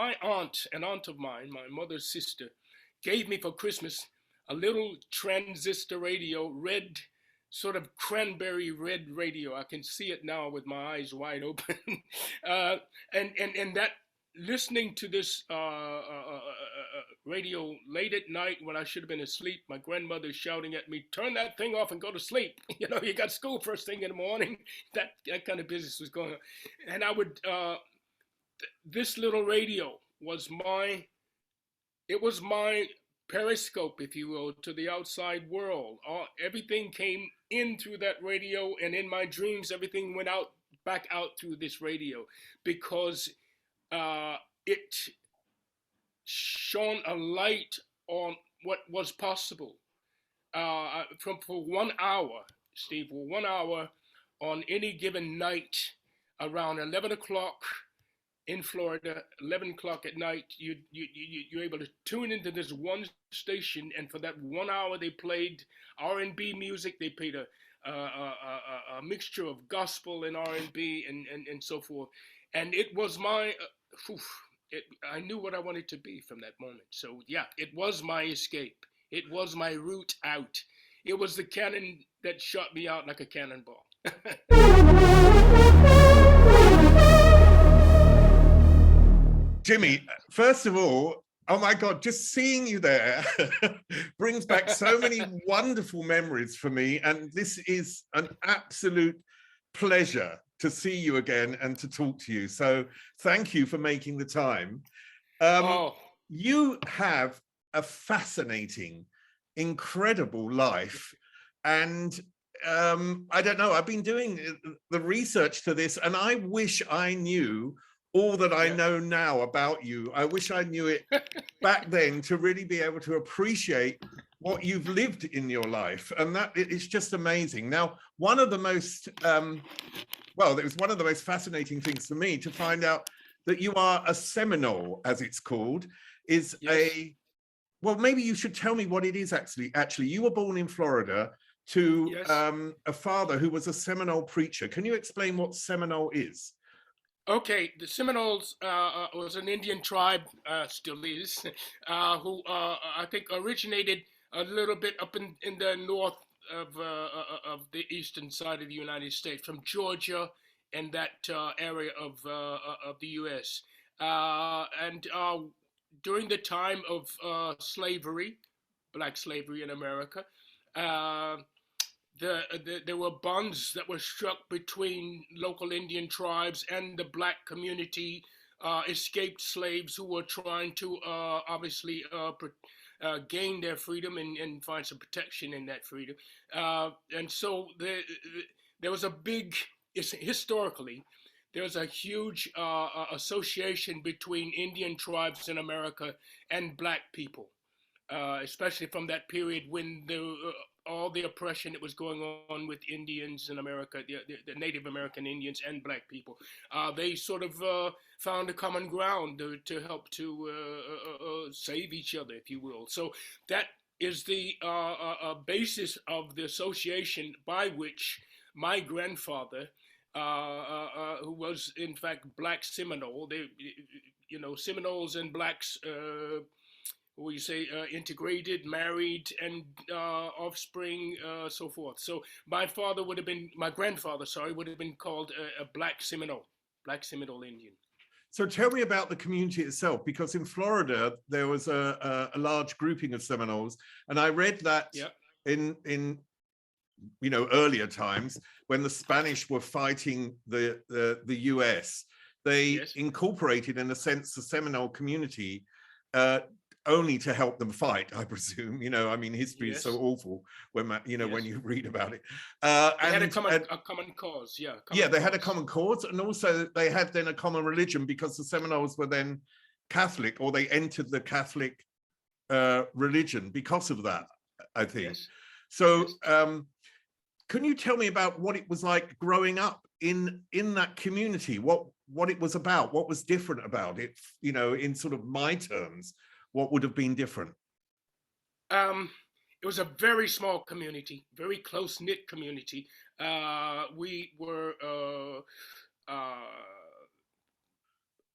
my aunt, an aunt of mine, my mother's sister, gave me for Christmas a little transistor radio, red, sort of cranberry red radio. I can see it now with my eyes wide open. uh, and that listening to this radio late at night when I should have been asleep, my grandmother shouting at me, "Turn that thing off and go to sleep." You know, you got school first thing in the morning. That kind of business was going on, and I would. This little radio was my periscope, if you will, to the outside world. Everything came in through that radio, and in my dreams, everything went back out through this radio, because it shone a light on what was possible. For 1 hour, Steve, for 1 hour on any given night, around 11 o'clock in Florida, 11 o'clock at night, you're able to tune into this one station, and for that 1 hour they played R&B music. They played a mixture of gospel and R&B and so forth, and it was my I knew what I wanted to be from that moment. So yeah, it was my escape. It was my route out. It was the cannon that shot me out like a cannonball. Jimmy, first of all, oh my God, just seeing you there brings back so many wonderful memories for me. And this is an absolute pleasure to see you again and to talk to you. So thank you for making the time. You have a fascinating, incredible life. And I don't know, I've been doing the research to this, and I wish I knew all that I know now about you. I wish I knew it back then to really be able to appreciate what you've lived in your life. And that it's just amazing. Now, one of the most, well, it was one of the most fascinating things for me to find out that you are a Seminole, as it's called, is well, maybe you should tell me what it is actually. Actually, you were born in Florida to a father who was a Seminole preacher. Can you explain what Seminole is? Okay, the Seminoles was an Indian tribe, still is, who I think originated a little bit up in the north of the eastern side of the United States, from Georgia and that area of the U.S. And during the time of slavery, black slavery in America, there were bonds that were struck between local Indian tribes and the black community, escaped slaves who were trying to obviously gain their freedom and find some protection in that freedom. And so there was a big, historically, there was a huge association between Indian tribes in America and black people, especially from that period when all the oppression that was going on with Indians in America, the Native American Indians and black people. They sort of found a common ground to help to save each other, if you will. So that is the basis of the association by which my grandfather, who was in fact black Seminole, Seminoles and blacks, we say integrated, married, and offspring, so forth. So my grandfather, would have been called a black Seminole Indian. So tell me about the community itself, because in Florida there was a large grouping of Seminoles, and I read that in earlier times when the Spanish were fighting the US, they incorporated, in a sense, the Seminole community only to help them fight, I presume. I mean, history is so awful when when you read about it. They had a common cause, they had a common cause, and also they had then a common religion, because the Seminoles were then Catholic, or they entered the Catholic religion because of that, I think. So can you tell me about what it was like growing up in that community? What it was about? What was different about it? In sort of my terms, what would have been different? It was a very small community, very close-knit community. We were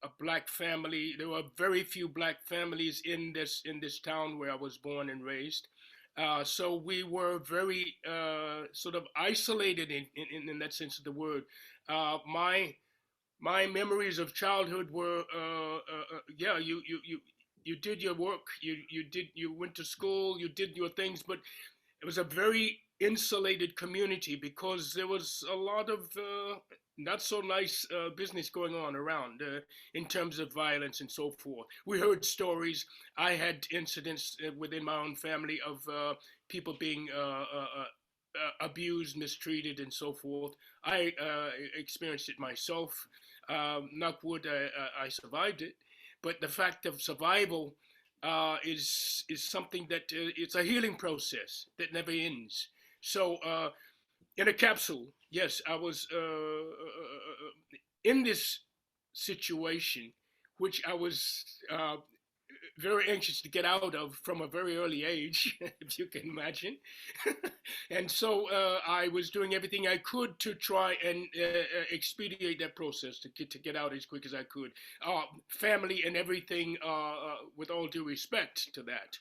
a black family. There were very few black families in this town where I was born and raised. So we were very sort of isolated in that sense of the word. My memories of childhood were yeah, you did your work, you went to school, you did your things, but it was a very insulated community because there was a lot of not so nice business going on around in terms of violence and so forth. We heard stories. I had incidents within my own family of people being abused, mistreated, and so forth. I experienced it myself. Knock wood, I survived it. But the fact of survival is something that it's a healing process that never ends. So in a capsule, yes, I was in this situation, which I was very anxious to get out of from a very early age, if you can imagine. And so I was doing everything I could to try and expedite that process to get out as quick as I could. Family and everything, with all due respect to that,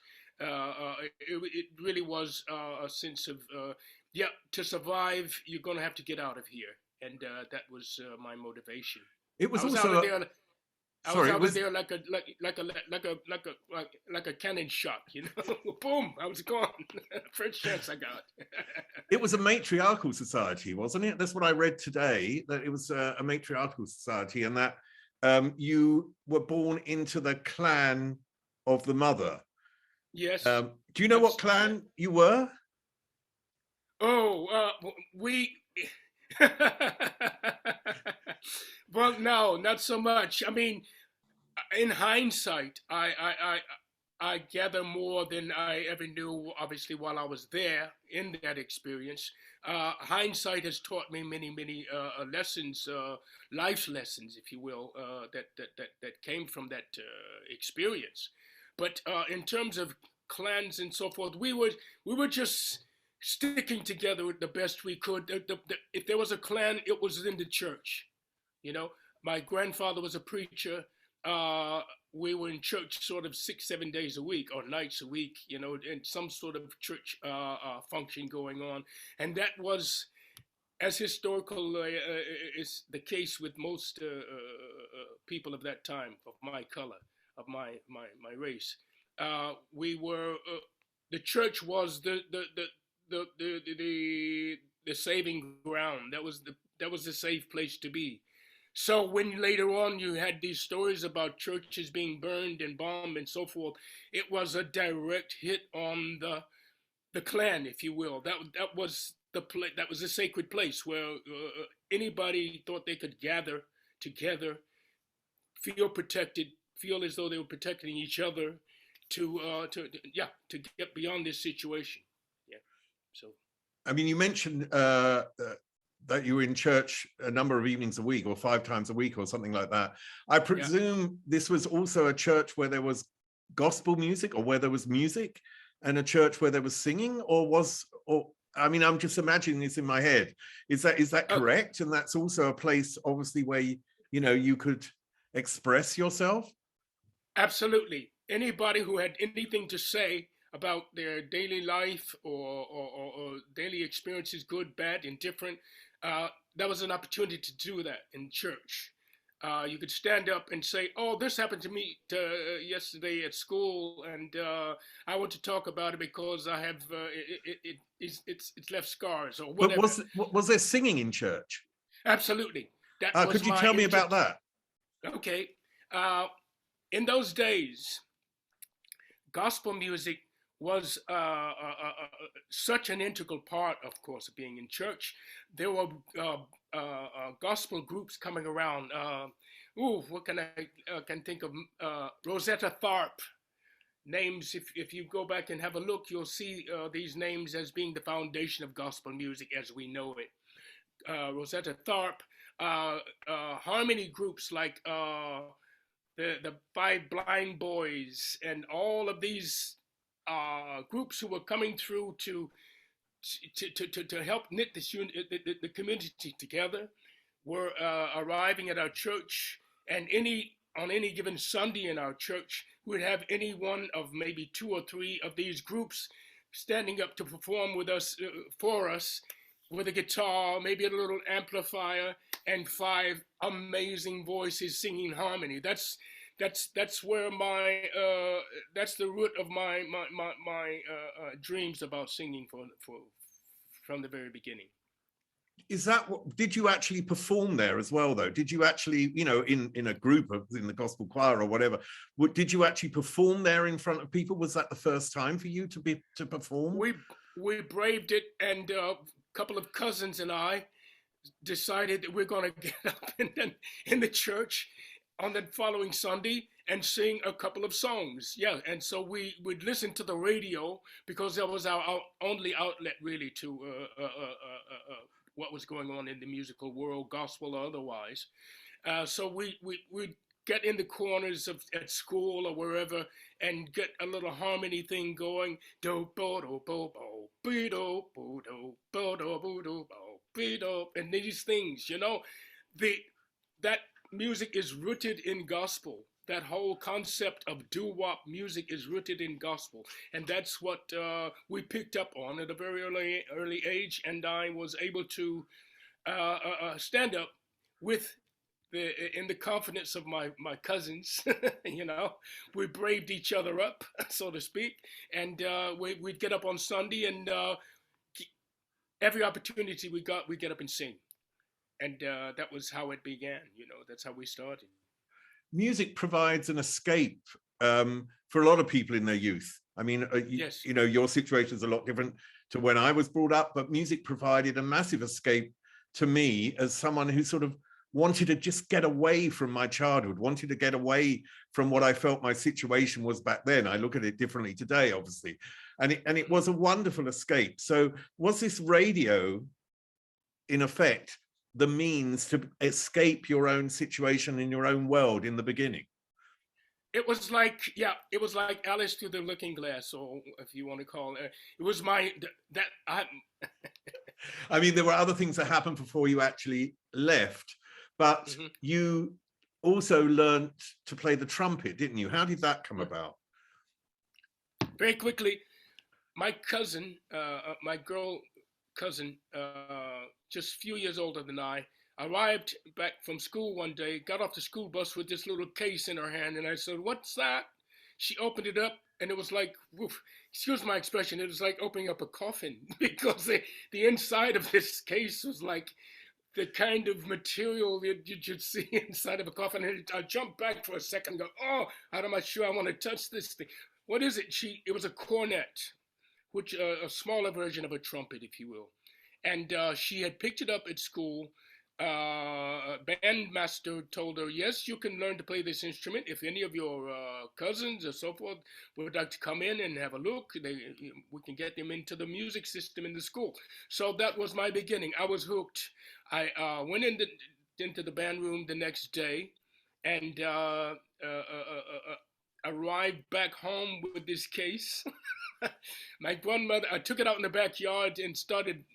it really was a sense of, yeah, to survive, you're going to have to get out of here. And that was my motivation. It was I was also out of there. I was sorry, it out was there like a cannon shot, you know. Boom! I was gone. First chance I got. it was a matriarchal society, wasn't it? That's what I read today. That it was a matriarchal society, and that you were born into the clan of the mother. Yes. Do you know what clan you were? Oh, we. Well, no, not so much. I mean, in hindsight, I gather more than I ever knew, obviously, while I was there in that experience. Hindsight has taught me many lessons, life lessons, if you will, that came from that experience. But in terms of clans and so forth, we were just sticking together the best we could. If there was a clan, it was in the church. You know, my grandfather was a preacher. We were in church sort of 6-7 days a week or nights a week, you know, and some sort of church function going on. And that was, as historical is the case with most people of that time, of my color, of my race. We were, the church was the saving ground. That was the safe place to be. So when later on you had these stories about churches being burned and bombed and so forth, it was a direct hit on the clan, if you will. That was that was a sacred place where anybody thought they could gather together, feel protected, feel as though they were protecting each other to get beyond this situation. Yeah. So. I mean, you mentioned that you were in church a number of evenings a week or 5 times a week or something like that. I presume this was also a church where there was gospel music or where there was music, and a church where there was singing, or I mean, I'm just imagining this in my head. Is that correct? And that's also a place, obviously, where you could express yourself? Absolutely. Anybody who had anything to say about their daily life or daily experiences, good, bad, indifferent, that was an opportunity to do that in church. You could stand up and say, "Oh, this happened to me yesterday at school, and I want to talk about it because I have it's left scars or whatever." But was there singing in church? Absolutely. Could you tell me about that? Okay. In those days, gospel music was such an integral part, of course, of being in church. There were gospel groups coming around. What can think of? Rosetta Tharpe. Names, if you go back and have a look, you'll see these names as being the foundation of gospel music as we know it. Rosetta Tharpe, harmony groups like the Five Blind Boys, and all of these groups who were coming through to help knit the community together, were arriving at our church, and any on any given Sunday in our church, we'd have any one of maybe 2 or 3 of these groups standing up to perform with us, for us, with a guitar, maybe a little amplifier, and 5 amazing voices singing harmony. That's where my that's the root of my dreams about singing from the very beginning. Is that what, did you actually perform there as well though? Did you actually, you know, in a group of, in the gospel choir or whatever, did you actually perform there in front of people? Was that the first time for you to perform? We braved it, and a couple of cousins and I decided that we're going to get up in the church on the following Sunday and sing a couple of songs. Yeah, and so we'd listen to the radio, because that was our only outlet really to what was going on in the musical world, gospel or otherwise. So we'd get in the corners at school or wherever and get a little harmony thing going. Do bo do bo bo be do bo do bo do bo do bo be do, and these things, you know, that music is rooted in gospel. That whole concept of doo-wop music is rooted in gospel, and that's what we picked up on at a very early age. And I was able to stand up in the confidence of my cousins. You know, we braved each other up, so to speak, and we'd get up on Sunday, and every opportunity we got, we'd get up and sing, and that was how it began. You know, that's how we started. Music provides an escape for a lot of people in their youth. I mean, yes. You know, your situation is a lot different to when I was brought up, but music provided a massive escape to me as someone who sort of wanted to just get away from my childhood, wanted to get away from what I felt my situation was back then. I look at it differently today, obviously. And it was a wonderful escape. So was this radio, in effect, the means to escape your own situation in your own world in the beginning? It was like, yeah, it was like Alice through the Looking Glass, or if you want to call it. It was I mean, there were other things that happened before you actually left, but you also learned to play the trumpet, didn't you? How did that come about? Very quickly, my cousin, my girl cousin, just a few years older than I, arrived back from school one day, got off the school bus with this little case in her hand, and I said, "What's that?" She opened it up, and it was like, woof, excuse my expression, it was like opening up a coffin, because the inside of this case was like the kind of material that you should see inside of a coffin. And I jumped back for a second and go, "Oh, how am I sure I want to touch this thing? What is it?" It was a cornet, which a smaller version of a trumpet, if you will. And she had picked it up at school. Bandmaster told her, "Yes, you can learn to play this instrument. If any of your cousins or so forth would like to come in and have a look, we can get them into the music system in the school." So that was my beginning. I was hooked. I went into the band room the next day, and arrived back home with this case. My grandmother, I took it out in the backyard and started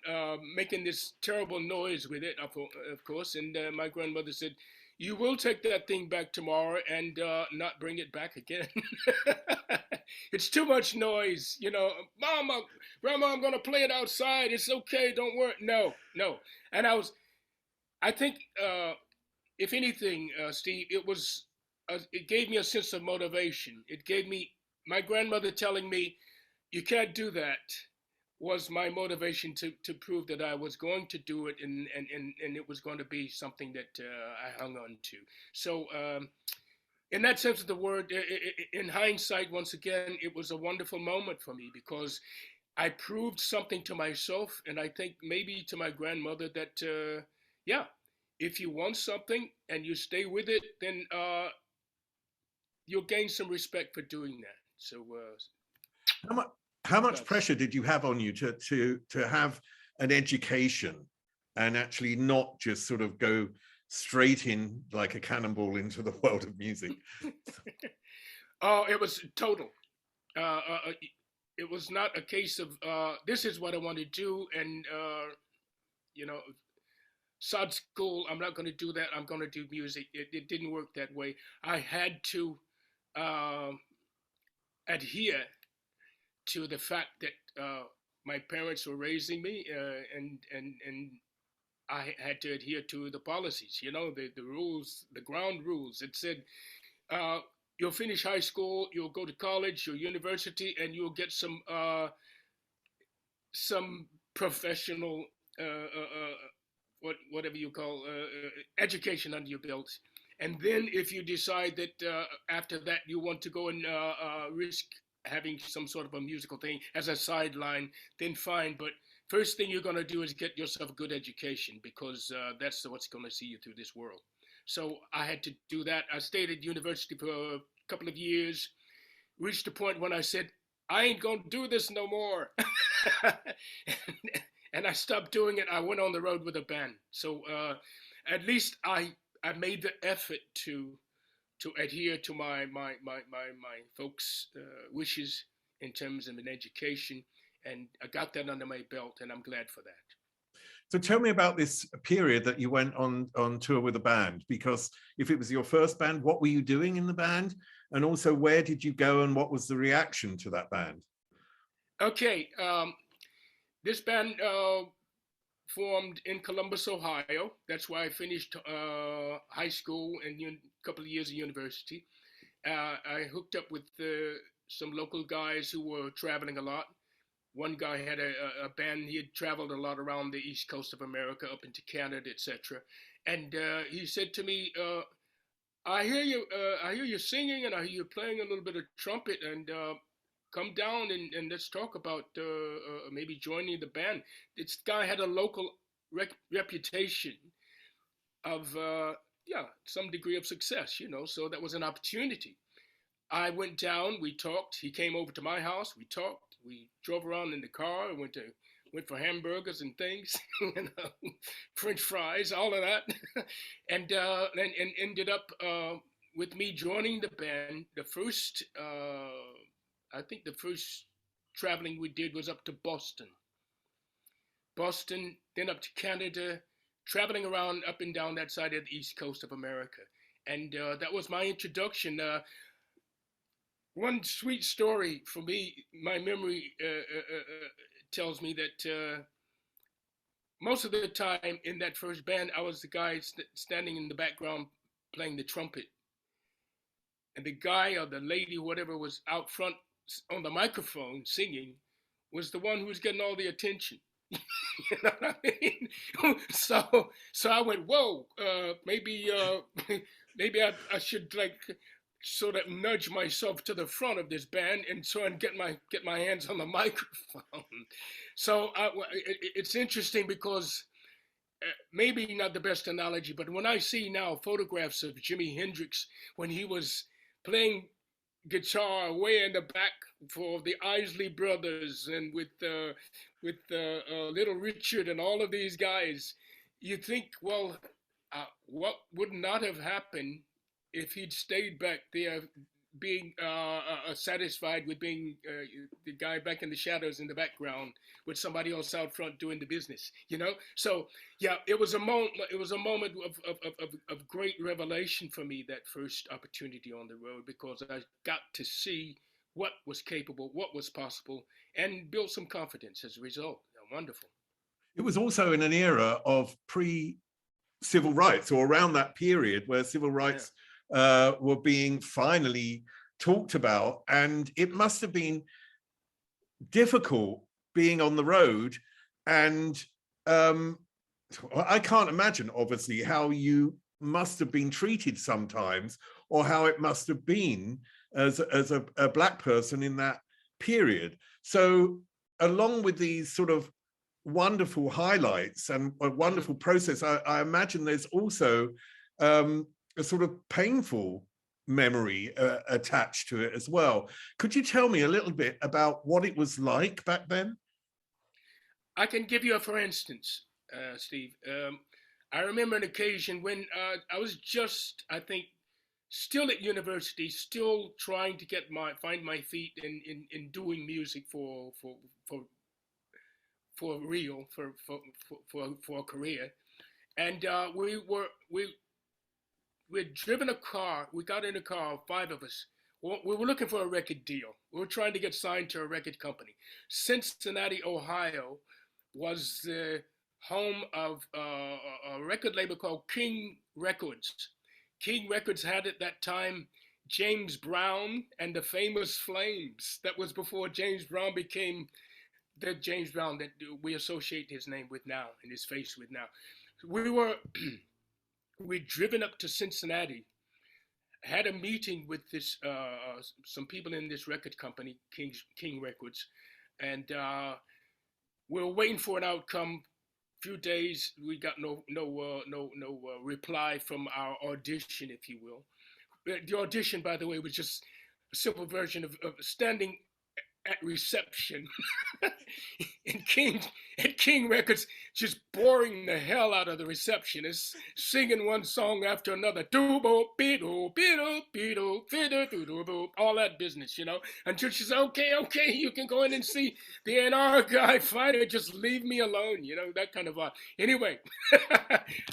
making this terrible noise with it, of course. And my grandmother said, "You will take that thing back tomorrow and not bring it back again. It's too much noise, you know. Mama, Grandma, I'm going to play it outside. It's okay. Don't worry." No. And I think, if anything, Steve, it gave me a sense of motivation. It gave me, my grandmother telling me, "You can't do that," was my motivation to prove that I was going to do it, and it was going to be something that I hung on to. So in that sense of the word, in hindsight, once again, it was a wonderful moment for me, because I proved something to myself, and I think maybe to my grandmother, that, yeah, if you want something and you stay with it, then you'll gain some respect for doing that. So how much pressure did you have on you to have an education and actually not just sort of go straight in like a cannonball into the world of music? Oh, it was total. It was not a case of this is what I want to do, and you know, sod school, I'm not going to do that. I'm going to do music. It didn't work that way. I had to adhere to the fact that my parents were raising me, and I had to adhere to the policies, the rules, the ground rules. It said, you'll finish high school, you'll go to college or university, and you'll get some professional, whatever you call, education under your belt. And then if you decide that after that you want to go and risk having some sort of a musical thing as a sideline, then fine. But first thing you're going to do is get yourself a good education, because that's what's going to see you through this world. So I had to do that. I stayed at university for a couple of years, reached a point when I said, I ain't going to do this no more. And I stopped doing it. I went on the road with a band. So at least I made the effort to adhere to my folks' wishes in terms of an education, and I got that under my belt, and I'm glad for that. So tell me about this period that you went on tour with a band, because if it was your first band, what were you doing in the band? And also, where did you go and what was the reaction to that band? Okay, this band formed in Columbus, Ohio. That's where I finished high school and a couple of years of university. I hooked up with some local guys who were traveling a lot. One guy had a band. He had traveled a lot around the east coast of America, up into Canada, etc. And he said to me, I hear you singing, and I hear you playing a little bit of trumpet, and come down and let's talk about maybe joining the band. This guy had a local reputation of some degree of success, so that was an opportunity. I went down, we talked. He came over to my house, we talked. We drove around in the car, went for hamburgers and things, French fries, all of that, and ended up with me joining the band. The first, I think the first traveling we did was up to Boston, then up to Canada, traveling around up and down that side of the east coast of America. And that was my introduction. One sweet story for me, my memory tells me that most of the time in that first band, I was the guy standing in the background playing the trumpet. And the guy or the lady, whatever, was out front on the microphone singing, was the one who was getting all the attention. You know what I mean? So I went, whoa, maybe I should sort of nudge myself to the front of this band and so and get my hands on the microphone. So it's interesting because maybe not the best analogy, but when I see now photographs of Jimi Hendrix when he was playing guitar way in the back for the Isley Brothers and with Little Richard and all of these guys, you think, well, what would not have happened if he'd stayed back there, being satisfied with being the guy back in the shadows in the background with somebody else out front doing the business, So yeah, it was a moment. It was a moment of great revelation for me, that first opportunity on the road, because I got to see what was capable, what was possible, and build some confidence as a result. Wonderful. It was also in an era of pre-civil rights, or around that period where civil rights were being finally talked about, and it must have been difficult being on the road. And I can't imagine, obviously, how you must have been treated sometimes, or how it must have been as a Black person in that period. So along with these sort of wonderful highlights and a wonderful process, I imagine there's also a sort of painful memory attached to it as well. Could you tell me a little bit about what it was like back then? I can give you a for instance, Steve. I remember an occasion when I was just, I think, still at university, still trying to find my feet in doing music for real, for a career. and we'd driven a car. We got in a car, five of us. We were looking for a record deal. We were trying to get signed to a record company. Cincinnati, Ohio, was the home of a record label called King Records. King Records had at that time James Brown and the Famous Flames. That was before James Brown became the James Brown that we associate his name with now and his face with now. We'd driven up to Cincinnati, had a meeting with this some people in this record company, King Records, and we were waiting for an outcome. Few days, we got no reply from our audition, if you will. The audition, by the way, was just a simple version of standing at reception in King Records, just boring the hell out of the receptionist, singing one song after another, all that business, you know, until she said, okay, you can go in and see the A&R guy, fine, or just leave me alone, you know, that kind of anyway,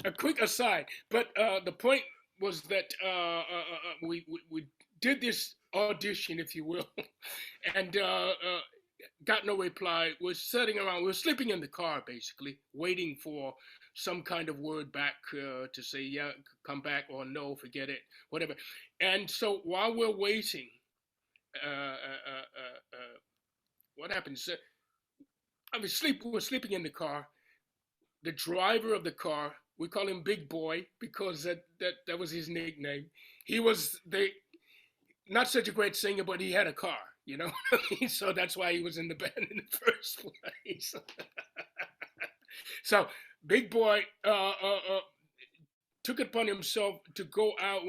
a quick aside, but the point was that we did this audition, if you will, and got no reply. We're sitting around, we're sleeping in the car, basically, waiting for some kind of word back to say, yeah, come back, or no, forget it, whatever. And so while we're waiting, what happens? We're sleeping in the car. The driver of the car, we call him Big Boy because that was his nickname. He was not such a great singer, but he had a car, you know? So that's why he was in the band in the first place. So Big Boy took it upon himself to go out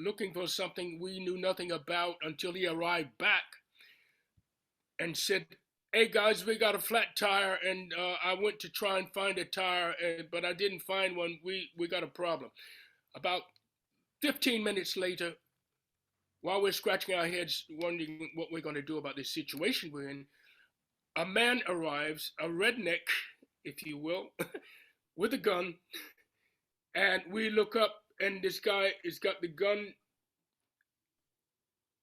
looking for something we knew nothing about until he arrived back and said, hey guys, we got a flat tire, and I went to try and find a tire, but I didn't find one. We got a problem. About 15 minutes later, while we're scratching our heads wondering what we're going to do about this situation we're in, a man arrives, a redneck, if you will, with a gun, and we look up, and this guy has got the gun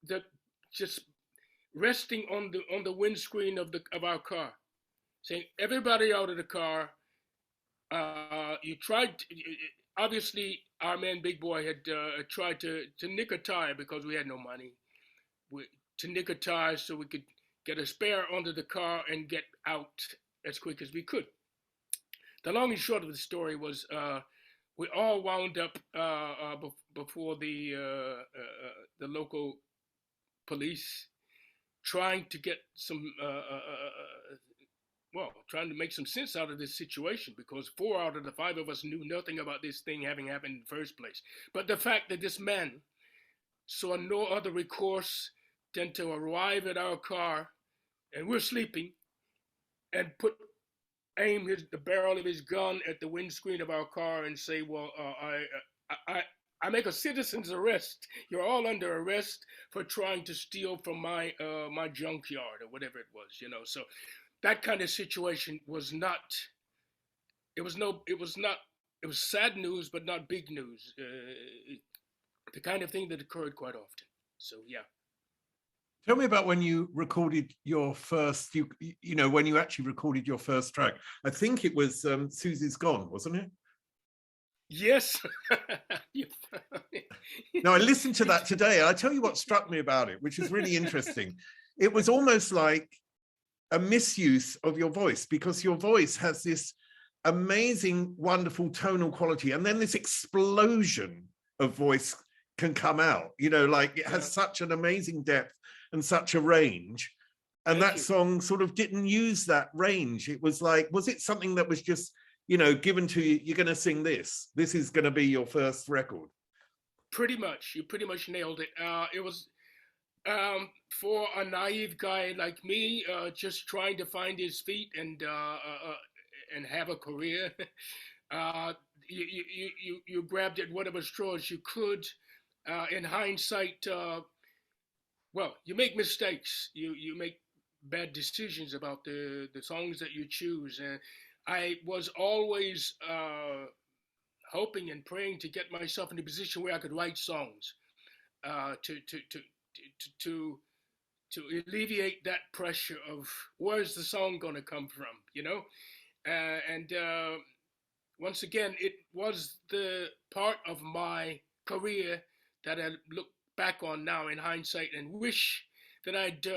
that just resting on the windscreen of our car, saying, everybody out of the car. Obviously our man Big Boy had tried to nick a tire because we had no money to nick a tire so we could get a spare under the car and get out as quick as we could. The long and short of the story was we all wound up before the local police, trying to get some, trying to make some sense out of this situation, because 4 out of the 5 of us knew nothing about this thing having happened in the first place. But the fact that this man saw no other recourse than to arrive at our car, and we're sleeping, and aim the barrel of his gun at the windscreen of our car and say, well, I make a citizen's arrest. You're all under arrest for trying to steal from my junkyard or whatever it was, you know. So that kind of situation was sad news, but not big news. The kind of thing that occurred quite often. So yeah. Tell me about when you recorded your first, when you actually recorded your first track. I think it was Susie's Gone, wasn't it? Yes. No, I listened to that today. I tell you what struck me about it, which is really interesting. It was almost like a misuse of your voice, because your voice has this amazing, wonderful tonal quality, and then this explosion of voice can come out, like it has such an amazing depth and such a range. And that song sort of didn't use that range. It was like, was it something that was just, given to you, you're going to sing this is going to be your first record? Pretty much. You pretty much nailed it. It was for a naive guy like me, just trying to find his feet and have a career. You grabbed at whatever straws you could. In hindsight, you make mistakes. You make bad decisions about the songs that you choose. And I was always hoping and praying to get myself in a position where I could write songs to to alleviate that pressure of where's the song going to come from, you know? And once again, it was the part of my career that I look back on now in hindsight and wish that I'd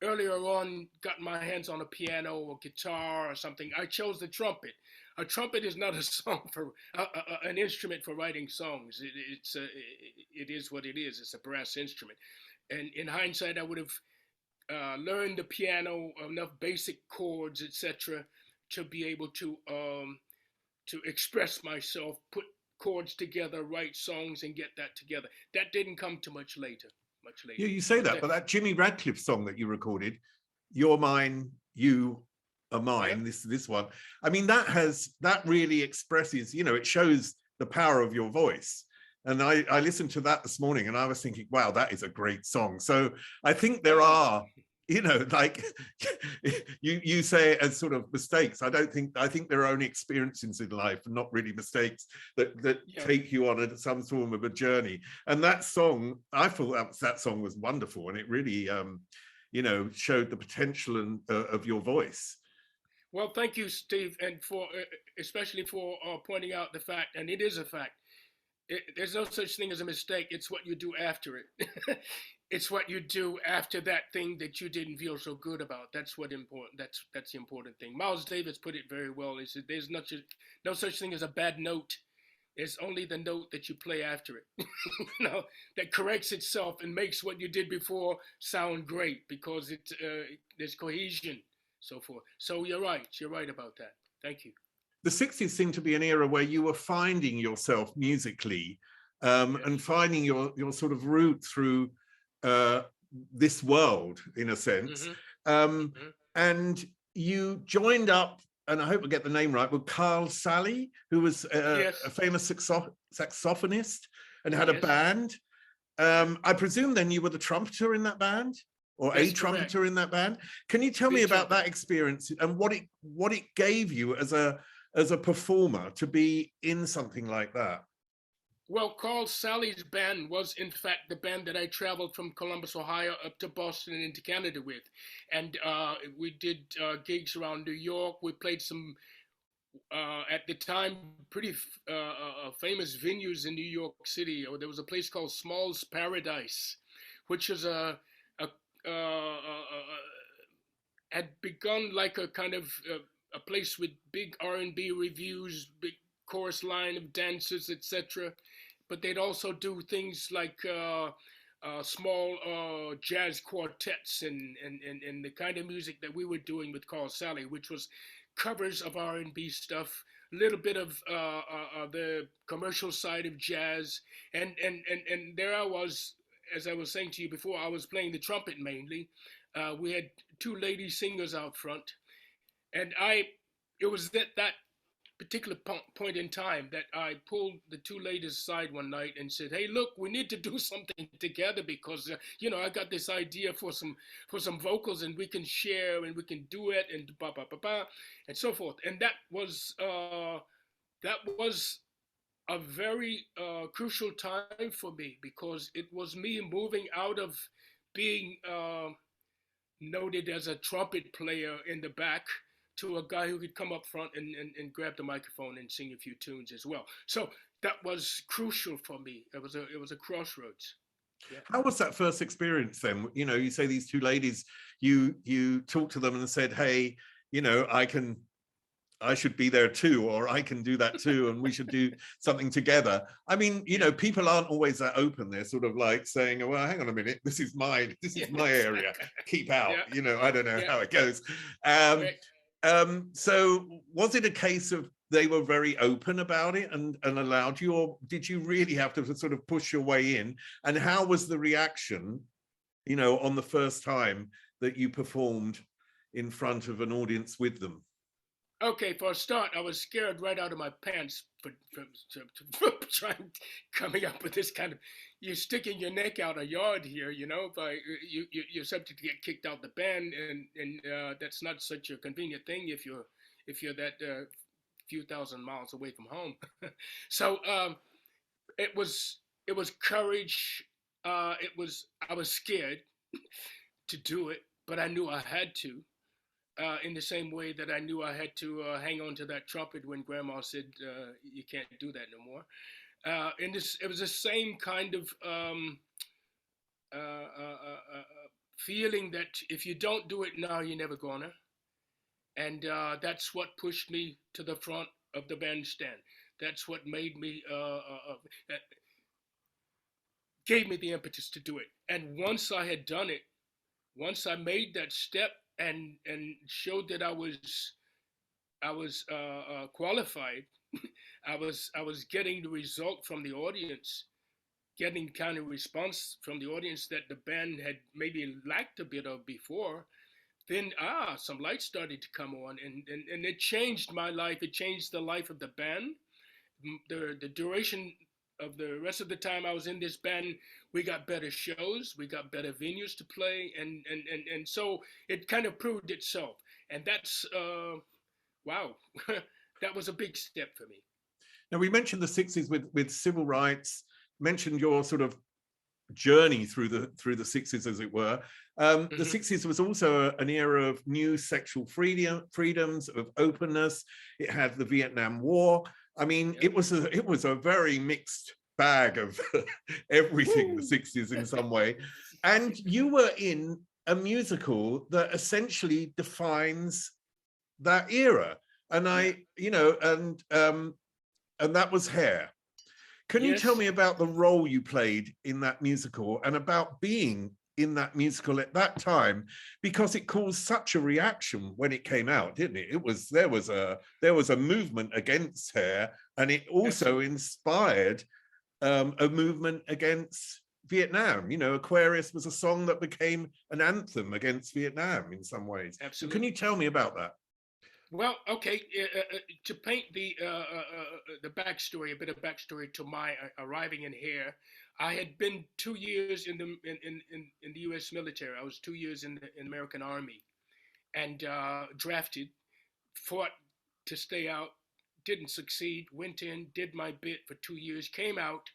earlier on gotten my hands on a piano or guitar or something. I chose the trumpet. A trumpet is not a song for an instrument for writing songs. It is what it is. It's a brass instrument. And in hindsight, I would have learned the piano, enough basic chords, etc., to be able to express myself, put chords together, write songs, and get that together. That didn't come too much later. Yeah, you say that, but that Jimmy Radcliffe song that you recorded, "You're Mine, You Are Mine," yeah. this one. I mean, that really expresses, you know, it shows the power of your voice. And I listened to that this morning, and I was thinking, wow, that is a great song. So I think there are, you know, like you say it as sort of mistakes. I think there are only experiences in life and not really mistakes that take you on some form of a journey. And that song, I thought that song was wonderful, and it really, you know, showed the potential of your voice. Well, thank you, Steve, and for especially for pointing out the fact, and it is a fact. There's no such thing as a mistake. It's what you do after it. It's what you do after that thing that you didn't feel so good about. That's what important. That's the important thing. Miles Davis put it very well. He said, "There's no such thing as a bad note. It's only the note that you play after it, you know, that corrects itself and makes what you did before sound great because there's cohesion, so forth." So you're right about that. Thank you. The 60s seemed to be an era where you were finding yourself musically, and finding your sort of route through this world, in a sense. And you joined up, and I hope I get the name right, with Carl Sally, who was a famous saxophonist and had a band. I presume then you were the trumpeter in that band, or a trumpeter in that band. Can you tell me about that experience and what it gave you as a performer to be in something like that? Well, Carl Sally's band was, in fact, the band that I traveled from Columbus, Ohio, up to Boston and into Canada with. And we did gigs around New York. We played some, at the time, pretty famous venues in New York City. There was a place called Small's Paradise, which was had begun like a kind of a place with big R&B reviews, big chorus line of dancers, etc. But they'd also do things like small jazz quartets and the kind of music that we were doing with Carl Sally, which was covers of R&B stuff, a little bit of the commercial side of jazz, and there I was, as I was saying to you before, I was playing the trumpet mainly. We had two lady singers out front, and it was that particular point in time that I pulled the two ladies aside one night and said, "Hey, look, we need to do something together because you know, I got this idea for some vocals, and we can share and we can do it and ba ba ba ba and so forth." And that was a very crucial time for me, because it was me moving out of being noted as a trumpet player in the back to a guy who could come up front and grab the microphone and sing a few tunes as well. So that was crucial for me. It was a crossroads. Yeah. How was that first experience then? You know, you say these two ladies, you talked to them and said, "Hey, you know, I should be there too, or I can do that too, and we should do something together." I mean, you know, people aren't always that open. They're sort of like saying, "Oh, well, hang on a minute, this is my area. Keep out." Yeah. You know, I don't know how it goes. So was it a case of they were very open about it and allowed you, or did you really have to sort of push your way in? And how was the reaction, you know, on the first time that you performed in front of an audience with them? Okay, for a start, I was scared right out of my pants for coming up with this kind of, you're sticking your neck out a yard here, you know, you're subject to get kicked out the band, and that's not such a convenient thing if you're that few thousand miles away from home. So it was courage. I was scared to do it, but I knew I had to. In the same way that I knew I had to hang on to that trumpet when Grandma said you can't do that no more. And it was the same kind of feeling that if you don't do it now, you're never gonna. And that's what pushed me to the front of the bandstand. That's what made me gave me the impetus to do it. And once I had done it, once I made that step and showed that I was qualified, I was getting the result from the audience, getting kind of response from the audience that the band had maybe lacked a bit of before. Then some lights started to come on, and it changed my life. It changed the life of the band. The duration of the rest of the time I was in this band, we got better shows, we got better venues to play, and so it kind of proved itself. And that's wow, that was a big step for me. Now, we mentioned the 60s with civil rights, mentioned your sort of journey through the 60s, as it were. The 60s was also an era of new sexual freedoms, of openness. It had the Vietnam War. I mean, it was a very mixed bag of everything. The 60s in some way. And you were in a musical that essentially defines that era. And and that was Hair. Can you tell me about the role you played in that musical and about being in that musical at that time? Because it caused such a reaction when it came out, didn't it? There was a movement against Hair, and it also inspired a movement against Vietnam. You know, Aquarius was a song that became an anthem against Vietnam in some ways. Absolutely. So can you tell me about that? Well, okay. To paint the backstory, a bit of backstory to my arriving in here, I had been 2 years in the U.S. military. I was 2 years in the American Army, and drafted, fought to stay out, didn't succeed. Went in, did my bit for 2 years, came out,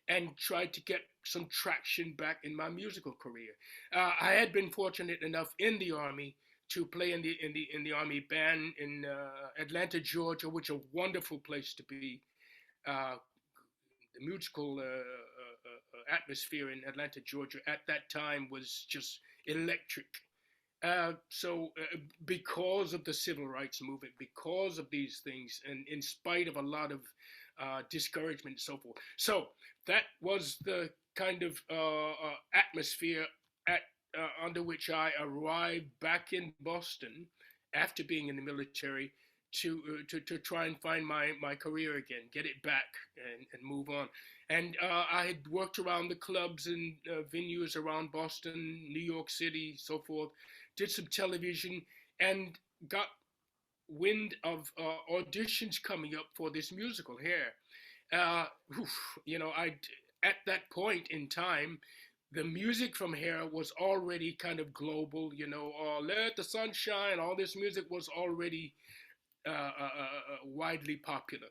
and tried to get some traction back in my musical career. I had been fortunate enough in the Army to play in the Army band in Atlanta, Georgia, which is a wonderful place to be. The musical atmosphere in Atlanta, Georgia at that time was just electric. So because of the civil rights movement, because of these things, and in spite of a lot of discouragement and so forth. So that was the kind of atmosphere under which I arrived back in Boston after being in the military to try and find my career again, get it back and move on. And I had worked around the clubs and venues around Boston, New York City, so forth, did some television, and got wind of auditions coming up for this musical here. At that point in time, the music from here was already kind of global, Let the Sun Shine, all this music was already widely popular.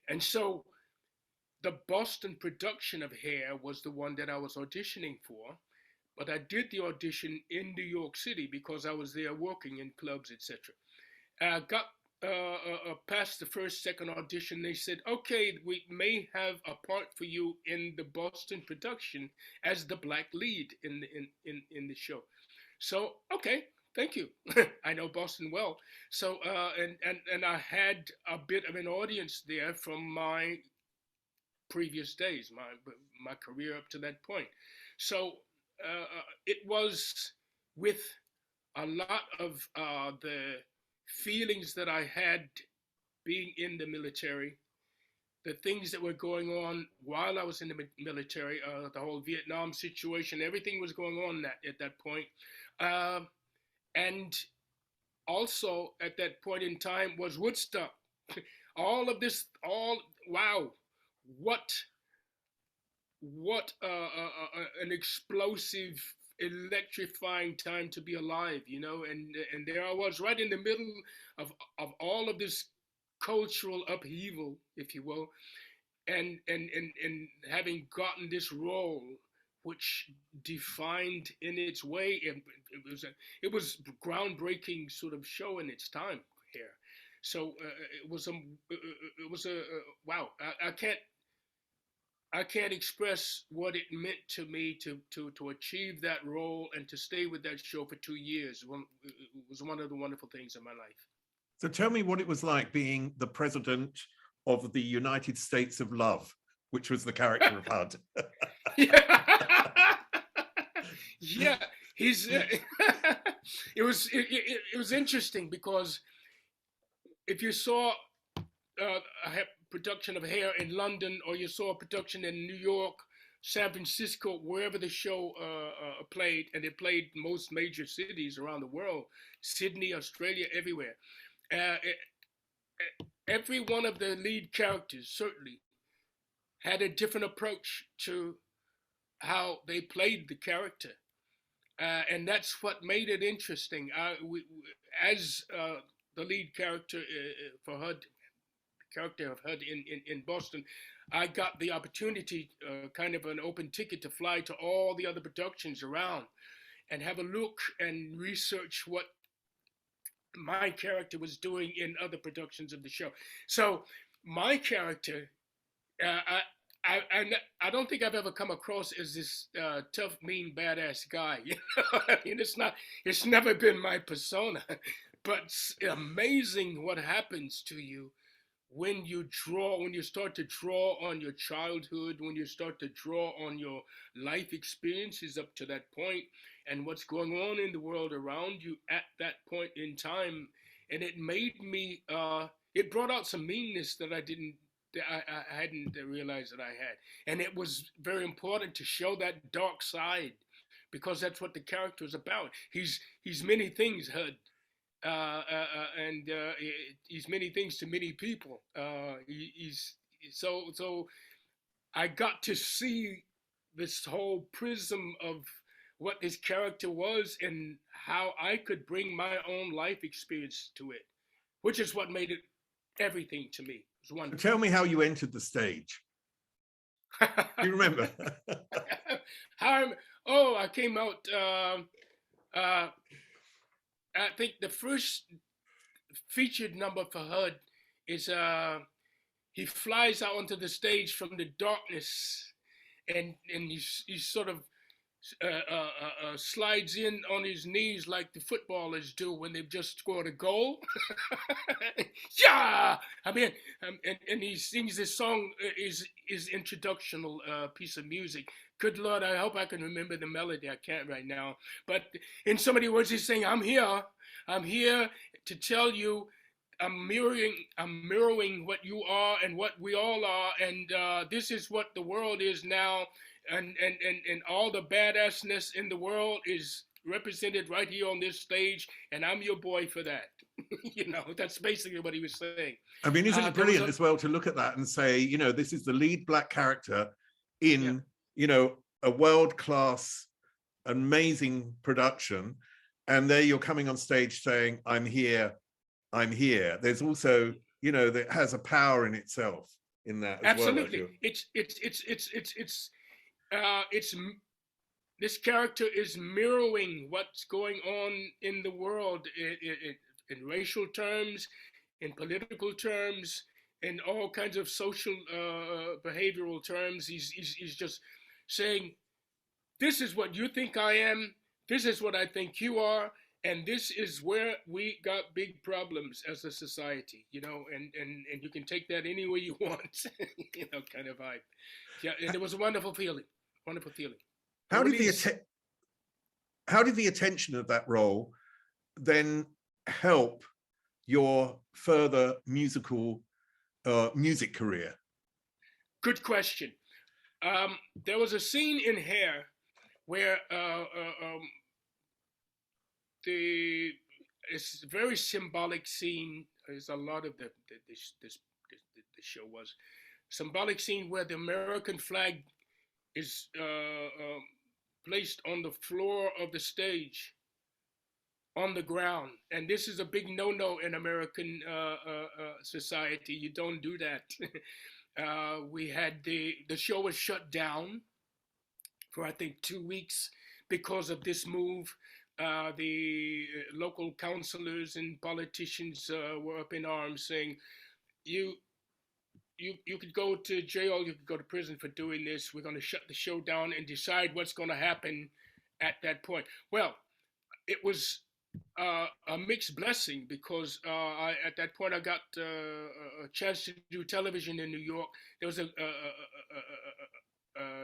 And so the Boston production of Hair was the one that I was auditioning for, but I did the audition in New York City because I was there working in clubs, etc. Got past the first, second audition. They said, okay, we may have a part for you in the Boston production as the black lead in the show. So, okay, thank you. I know Boston well. So, and I had a bit of an audience there from my previous days, my career up to that point. So it was with a lot of the feelings that I had being in the military, the things that were going on while I was in the military, the whole Vietnam situation, everything was going on at that point. And also at that point in time was Woodstock. All of this, wow, what an explosive, electrifying time to be alive, and there I was right in the middle of all of this cultural upheaval, if you will, and having gotten this role, which defined in its way, it was groundbreaking sort of show in its time here. So it was a wow. I can't express what it meant to me to achieve that role and to stay with that show for 2 years. It was one of the wonderful things in my life. So tell me what it was like being the president of the United States of Love, which was the character of HUD. Yeah, yeah. He's. It was interesting because if you saw a production of Hair in London, or you saw a production in New York, San Francisco, wherever the show played, and it played most major cities around the world, Sydney, Australia, everywhere. Every one of the lead characters certainly had a different approach to how they played the character. And that's what made it interesting. As the lead character for HUD, the character of HUD in Boston, I got the opportunity, kind of an open ticket, to fly to all the other productions around and have a look and research what my character was doing in other productions of the show. So my character, I don't think I've ever come across as this tough, mean, badass guy. You know? I mean, it's never been my persona. But it's amazing what happens to you when you start to draw on your childhood, when you start to draw on your life experiences up to that point, and what's going on in the world around you at that point in time. And it made me, it brought out some meanness that I hadn't realized that I had. And it was very important to show that dark side, because that's what the character is about. He's many things, HUD. And he's many things to many people. So I got to see this whole prism of what this character was and how I could bring my own life experience to it, which is what made it everything to me. It was wonderful. Tell me how you entered the stage. Do you remember? I came out. I think the first featured number for HUD is he flies out onto the stage from the darkness, and he sort of slides in on his knees like the footballers do when they've just scored a goal. Yeah, I mean, and he sings this song, his introductional piece of music. Good Lord, I hope I can remember the melody. I can't right now. But in so many words, he's saying, I'm here to tell you, I'm mirroring what you are and what we all are, and this is what the world is now. And all the badassness in the world is represented right here on this stage, and I'm your boy for that. You know, that's basically what he was saying. I mean, isn't it brilliant as well to look at that and say, you know, this is the lead black character in, you know, a world-class, amazing production, and there you're coming on stage saying, I'm here. There's also, you know, that has a power in itself in that as absolutely. Well, it's this character is mirroring what's going on in the world in racial terms, in political terms, in all kinds of social behavioral terms. He's just saying, this is what you think I am, this is what I think you are, and this is where we got big problems as a society, you know, and you can take that any way you want, you know, kind of vibe. Yeah, and it was a wonderful feeling. Wonderful feeling. How did the attention of that role then help your further music career? Good question. There was a scene in Hair where it's a very symbolic scene. There's a lot of the show was symbolic scene where the American flag is placed on the floor of the stage, on the ground. And this is a big no-no in American society. You don't do that. We had the show was shut down for I think 2 weeks because of this move. The local councillors and politicians were up in arms saying, you could go to jail, you could go to prison for doing this. We're going to shut the show down and decide what's going to happen at that point. Well, it was a mixed blessing because at that point I got a chance to do television in New York. There was a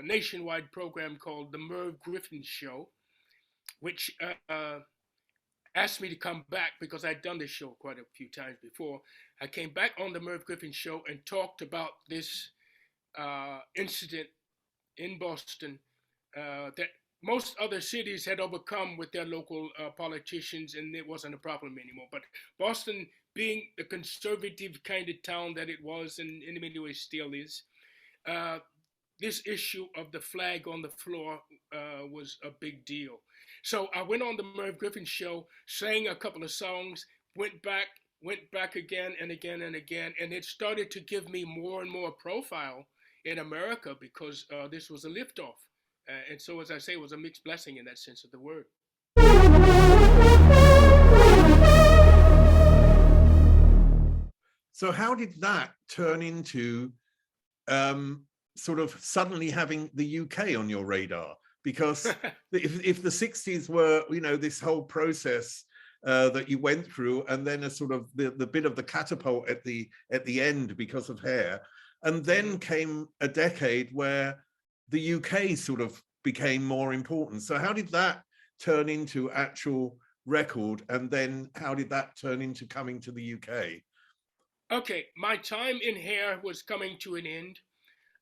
nationwide program called The Merv Griffin Show, which asked me to come back because I'd done this show quite a few times before. I came back on The Merv Griffin Show and talked about this incident in Boston that most other cities had overcome with their local politicians, and it wasn't a problem anymore. But Boston, being the conservative kind of town that it was, and in many ways still is, this issue of the flag on the floor was a big deal. So I went on the Merv Griffin Show, sang a couple of songs, went back again and again and again, and it started to give me more and more profile in America because this was a liftoff. And so, as I say, it was a mixed blessing in that sense of the word. So how did that turn into sort of suddenly having the UK on your radar? Because if the 60s were, you know, this whole process that you went through, and then a sort of the bit of the catapult at the end because of Hair, and then came a decade where the UK sort of became more important. So how did that turn into actual record, and then how did that turn into coming to the UK? Okay, my time in Hair was coming to an end.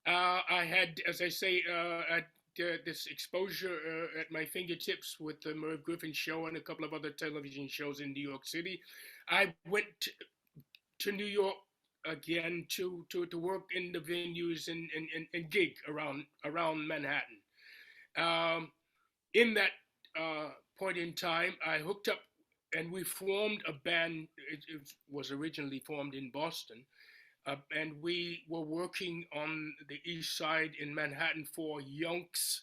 I had, as I say, this exposure at my fingertips with the Merv Griffin Show and a couple of other television shows in New York City. I went to New York again to work in the venues and gig around Manhattan. In that point in time, I hooked up and we formed a band. It was originally formed in Boston. And we were working on the East Side in Manhattan for yonks.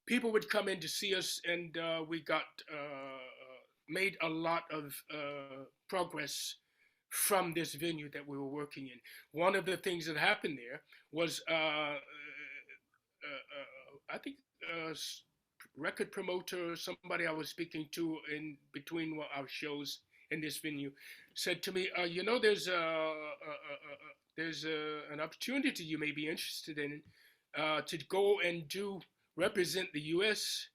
People would come in to see us, and we got made a lot of progress from this venue that we were working in. One of the things that happened there was, I think, record promoter, somebody I was speaking to in between our shows in this venue, said to me, you know, there's an opportunity you may be interested in to go and represent the U.S.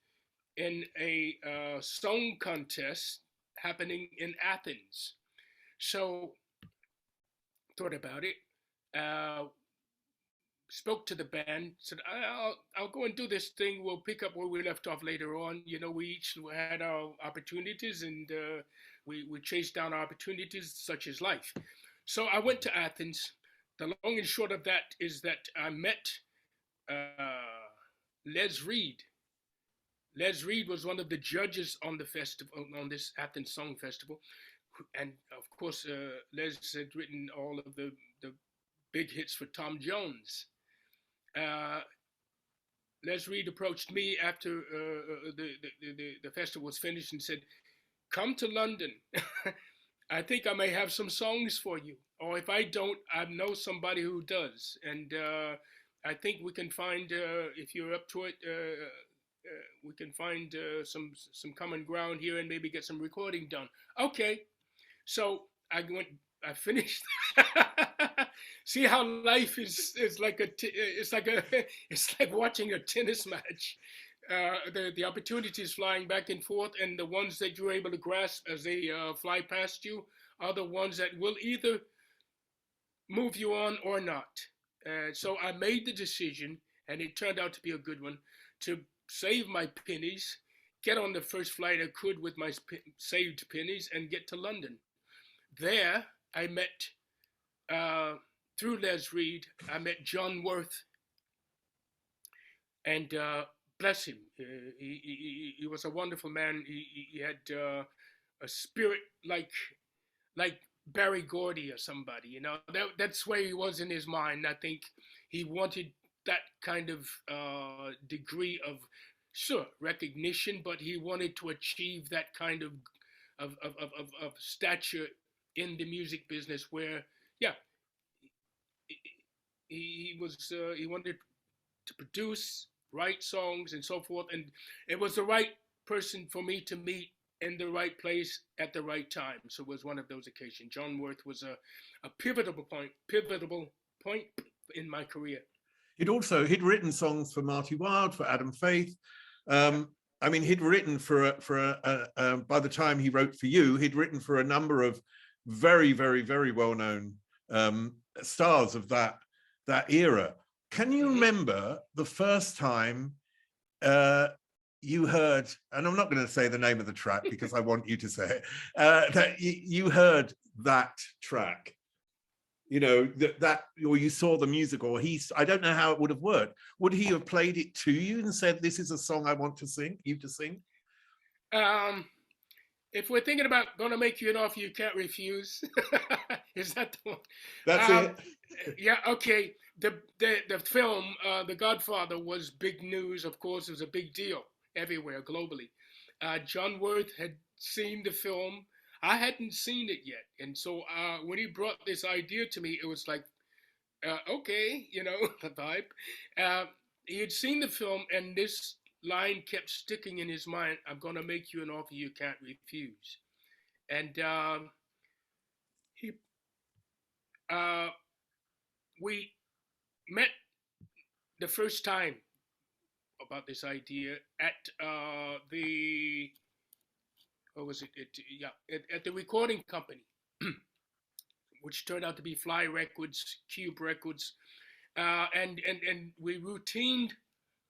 in a song contest happening in Athens. So thought about it, spoke to the band, said, I'll go and do this thing. We'll pick up where we left off later on. You know, we each had our opportunities, and we chased down our opportunities, such as life. So I went to Athens. The long and short of that is that I met Les Reed. Les Reed was one of the judges on the festival, on this Athens Song Festival. And of course, Les had written all of the big hits for Tom Jones. Les Reed approached me after the festival was finished and said, "Come to London. I think I may have some songs for you. Or if I don't, I know somebody who does. And I think we can find, if you're up to it, we can find some common ground here and maybe get some recording done." Okay. So I finished. See how life is like it's like watching a tennis match. The opportunities flying back and forth, and the ones that you're able to grasp as they fly past you are the ones that will either move you on or not. So I made the decision, and it turned out to be a good one, to save my pennies, get on the first flight I could with my saved pennies, and get to London. There, I met, through Les Reed, I met John Worth, and bless him. He was a wonderful man. He had a spirit like Barry Gordy or somebody. You know, that's where he was in his mind. I think he wanted that kind of degree of, sure, recognition, but he wanted to achieve that kind of stature in the music business where, yeah, he wanted to produce, write songs, and so forth, and it was the right person for me to meet in the right place at the right time. So it was one of those occasions. John Worth was a pivotal point in my career. He'd written songs for Marty Wilde, for Adam Faith. I mean, he'd written by the time he wrote for you, he'd written for a number of very, very, very well-known stars of that era. Can you remember the first time you heard, and I'm not going to say the name of the track because I want you to say it, that you heard that track? You know, or you saw the music, or I don't know how it would have worked. Would he have played it to you and said, this is a song I want to sing, you to sing? If we're thinking about Gonna Make You an Offer You Can't Refuse, is that the one? That's it. Yeah, okay. The film, The Godfather, was big news, of course. It was a big deal everywhere, globally. John Worth had seen the film. I hadn't seen it yet. And so when he brought this idea to me, it was like, okay, you know, the vibe. He had seen the film, and this line kept sticking in his mind: I'm going to make you an offer you can't refuse. And we met the first time about this idea at at the recording company, which turned out to be Fly Records, Cube Records, and we routined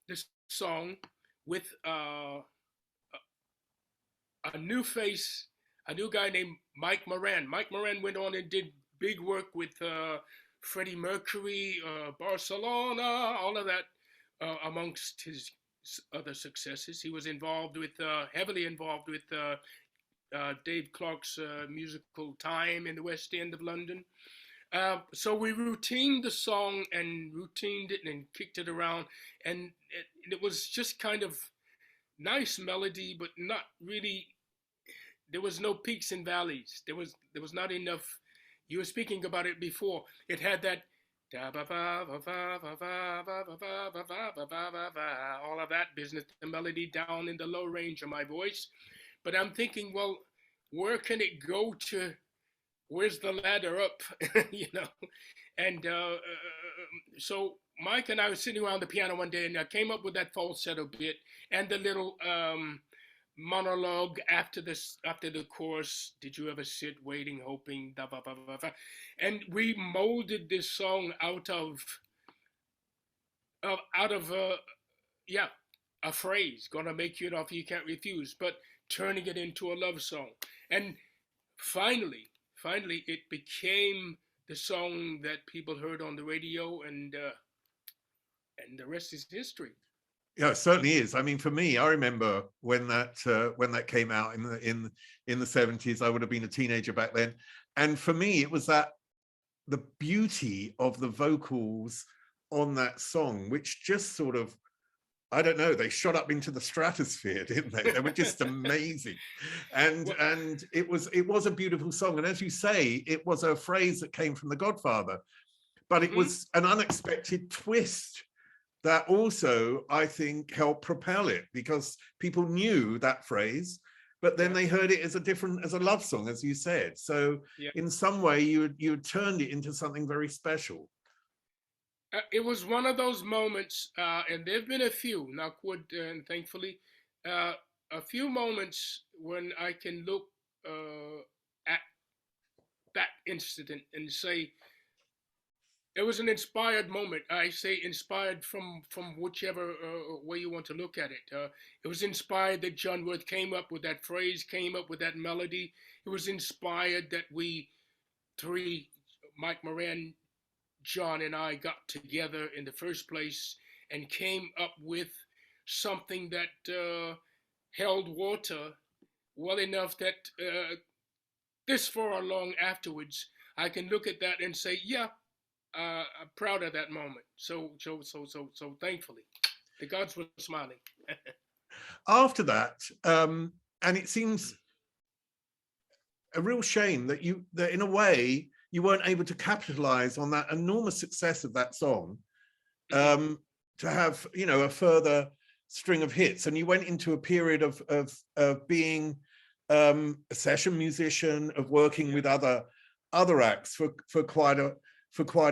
this song with a new face, a new guy named Mike Moran. Mike Moran went on and did big work with Freddie Mercury, Barcelona, all of that, amongst his other successes. He was heavily involved with Dave Clark's musical Time in the West End of London. So we routined the song and routined it and kicked it around, and it was just kind of nice melody, but not really. There was no peaks and valleys. There was not enough. You were speaking about it before. It had that all of that business, the melody down in the low range of my voice. But I'm thinking, well, where can it go to? Where's the ladder up? You know? And so Mike and I were sitting around the piano one day, and I came up with that falsetto bit and the little monologue after the chorus. Did you ever sit waiting, hoping, da, ba, ba, ba, ba. And we molded this song out of a phrase, gonna make you an offer you can't refuse, but turning it into a love song. And finally it became the song that people heard on the radio, and the rest is history. Yeah, it certainly is. I mean, for me, I remember when that came out in the 70s. I would have been a teenager back then, and for me, it was the beauty of the vocals on that song, which just sort of, I don't know, they shot up into the stratosphere, didn't they? They were just amazing, and it was a beautiful song. And as you say, it was a phrase that came from The Godfather, but it was an unexpected twist that also, I think, helped propel it, because people knew that phrase, but then they heard it as a love song, as you said. So in some way, you had turned it into something very special. It was one of those moments, and there've been a few, knock wood, and thankfully, a few moments when I can look at that incident and say, it was an inspired moment. I say inspired from whichever way you want to look at it. It was inspired that John Worth came up with that phrase, came up with that melody. It was inspired that we three, Mike Moran, John, and I, got together in the first place and came up with something that held water well enough that this far along afterwards, I can look at that and say, yeah, I'm proud of that moment. So thankfully, the gods were smiling. After that, and it seems a real shame that that in a way you weren't able to capitalize on that enormous success of that song, to have, you know, a further string of hits, and you went into a period of being a session musician, of working with other acts for quite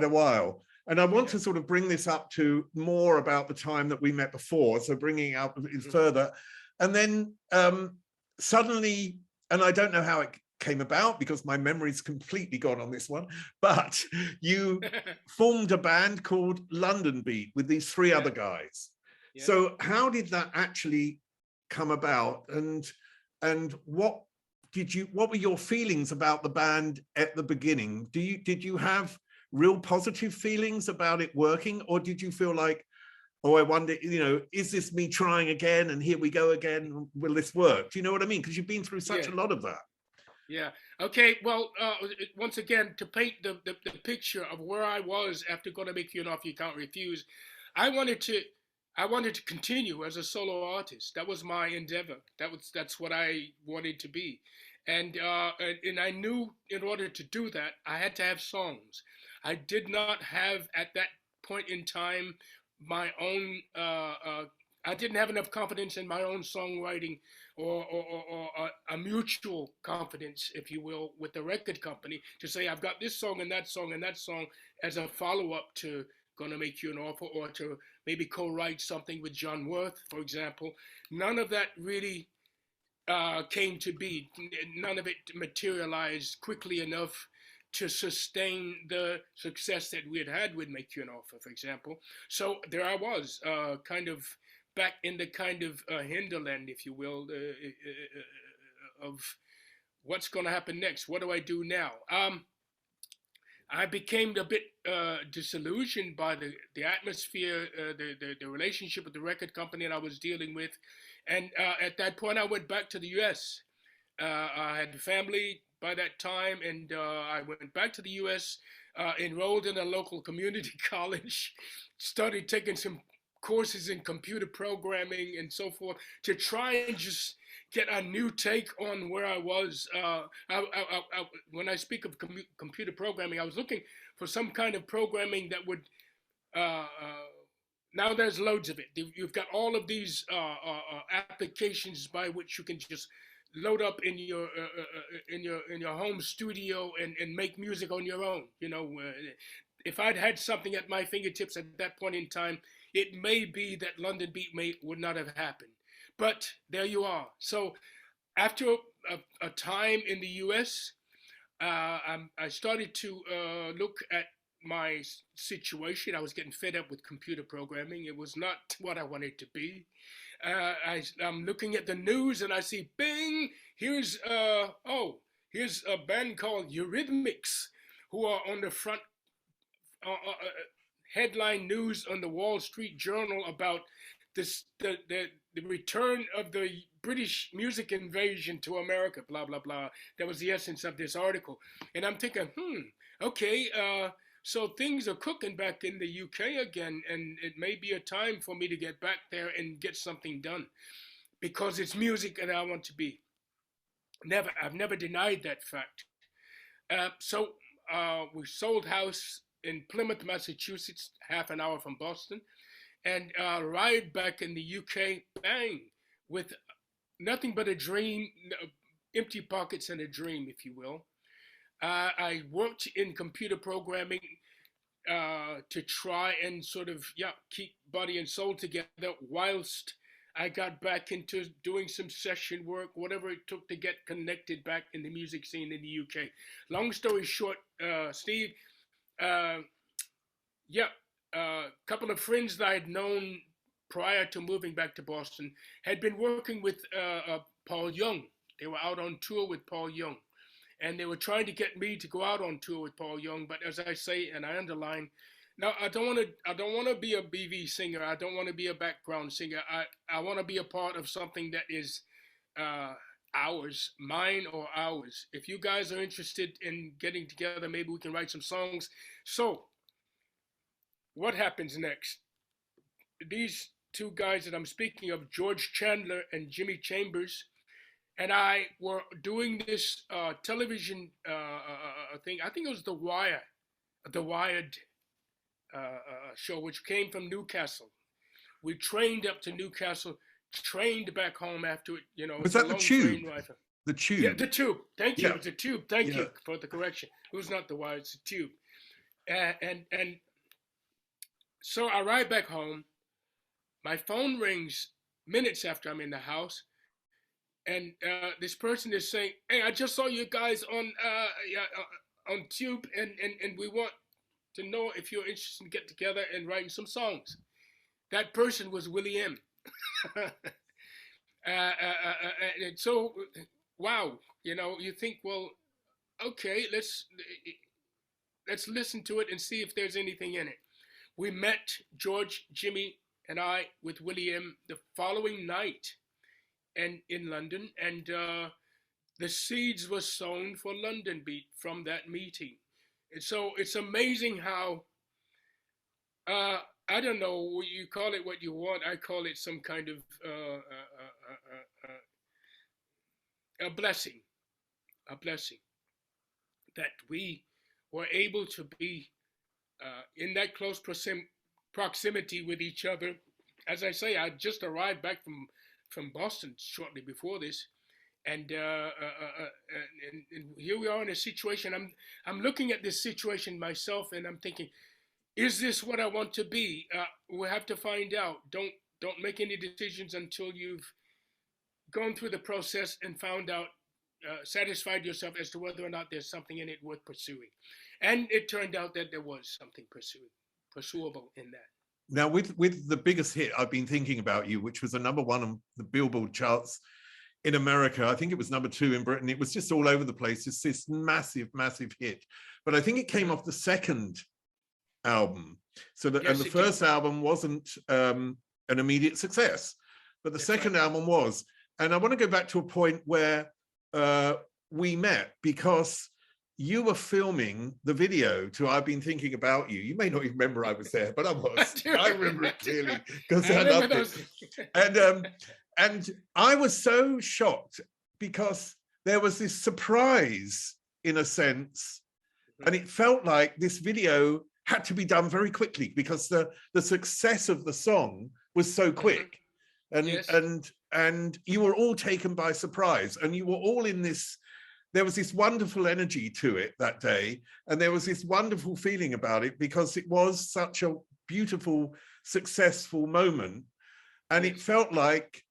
a while. And I want to sort of bring this up to more about the time that we met before, so bringing it up further. And then suddenly, and I don't know how it came about because my memory's completely gone on this one, but you formed a band called Londonbeat with these three other guys. So how did that actually come about, and what were your feelings about the band at the beginning? Did you have real positive feelings about it working, or did you feel like, oh, I wonder, you know, is this me trying again, and here we go again, will this work? Do you know what I mean? Because you've been through such a lot of that. Yeah. Okay. Well, once again, to paint the picture of where I was after "Gonna Make You an Offer You Can't Refuse," I wanted to continue as a solo artist. That was my endeavor. That's what I wanted to be, and I knew in order to do that, I had to have songs. I did not have at that point in time my own. I didn't have enough confidence in my own songwriting, or a mutual confidence, if you will, with the record company to say I've got this song and that song and that song as a follow-up to Gonna Make You an Offer, or to maybe co-write something with John Worth, for example. None of that really came to be. None of it materialized quickly enough to sustain the success that we had had with Make You an Offer, for example. So there I was, kind of back in the kind of hinterland, if you will, of what's going to happen next. What do I do now? I became a bit disillusioned by the atmosphere, the relationship with the record company that I was dealing with. And at that point, I went back to the US. I had a family by that time, and I went back to the US, enrolled in a local community college, started taking some courses in computer programming and so forth to try and just get a new take on where I was. When I speak of computer programming, I was looking for some kind of programming that would, now there's loads of it. You've got all of these applications by which you can just load up in your home studio and make music on your own. You know, if I'd had something at my fingertips at that point in time, it may be that Londonbeat would not have happened. But there you are. So after a time in the US, I started to look at my situation. I was getting fed up with computer programming. It was not what I wanted to be. I'm looking at the news and I see, bing, here's a band called Eurythmics, who are on the front headline news on the Wall Street Journal about this, the return of the British music invasion to America, blah, blah, blah. That was the essence of this article. And I'm thinking, okay, so things are cooking back in the UK again, and it may be a time for me to get back there and get something done, because it's music and I want to be. I've never denied that fact. So we sold house in Plymouth, Massachusetts, half an hour from Boston, and arrived back in the UK, bang, with nothing but a dream, empty pockets and a dream, if you will. I worked in computer programming to try and sort of, keep body and soul together whilst I got back into doing some session work, whatever it took to get connected back in the music scene in the UK. Long story short, Steve, a couple of friends that I had known prior to moving back to Boston had been working with Paul Young. They were out on tour with Paul Young, and they were trying to get me to go out on tour with Paul Young. But as I say, and I underline, No, I don't want to. I don't want to be a BV singer. I don't want to be a background singer. I want to be a part of something that is uh, ours, mine or ours. If you guys are interested in getting together, maybe we can write some songs. So, what happens next? These two guys that I'm speaking of, George Chandler and Jimmy Chambers, and I were doing this television thing. I think it was The Wired show, which came from Newcastle. We trained up to Newcastle, trained back home after it. You know, Was it's a that the long Tube? train ride. The Tube. Yeah, the Tube. Thank you. Yeah. It's a Tube. Thank Yeah. you for the correction. It was not the Wire. It's the Tube. And so I ride back home. My phone rings minutes after I'm in the house, and this person is saying, "Hey, I just saw you guys on Tube, and we want to know if you're interested in get together and writing some songs." That person was Willie M. And so, wow, you know, you think, well, okay, let's listen to it and see if there's anything in it. We met George, Jimmy, and I with Willie M the following night, and in London, and the seeds were sown for Londonbeat from that meeting. And so it's amazing how I don't know, you call it what you want. I call it some kind of a blessing, that we were able to be in that close proximity with each other. As I say, I just arrived back from Boston shortly before this, and here we are in a situation. I'm looking at this situation myself, and I'm thinking, is this what I want to be? We'll have to find out. Don't make any decisions until you've gone through the process and found out, satisfied yourself as to whether or not there's something in it worth pursuing. And it turned out that there was something pursuable in that. Now, with the biggest hit, I've been thinking about you, which was a #1 on the Billboard charts in America. I think it was #2 in Britain. It was just all over the place. It's this massive, massive hit. But I think it came off the second album. So that, yes, and the first album wasn't an immediate success, but the second album was. And I want to go back to a point where we met, because you were filming the video to I've Been Thinking About You. You may not even remember I was there, but I was. I remember it clearly because I loved it. And I was so shocked because there was this surprise, in a sense, and it felt like this video had to be done very quickly because the success of the song was so quick. And yes. and you were all taken by surprise, and you were all in this. There was this wonderful energy to it that day, and there was this wonderful feeling about it because it was such a beautiful, successful moment, and it felt like,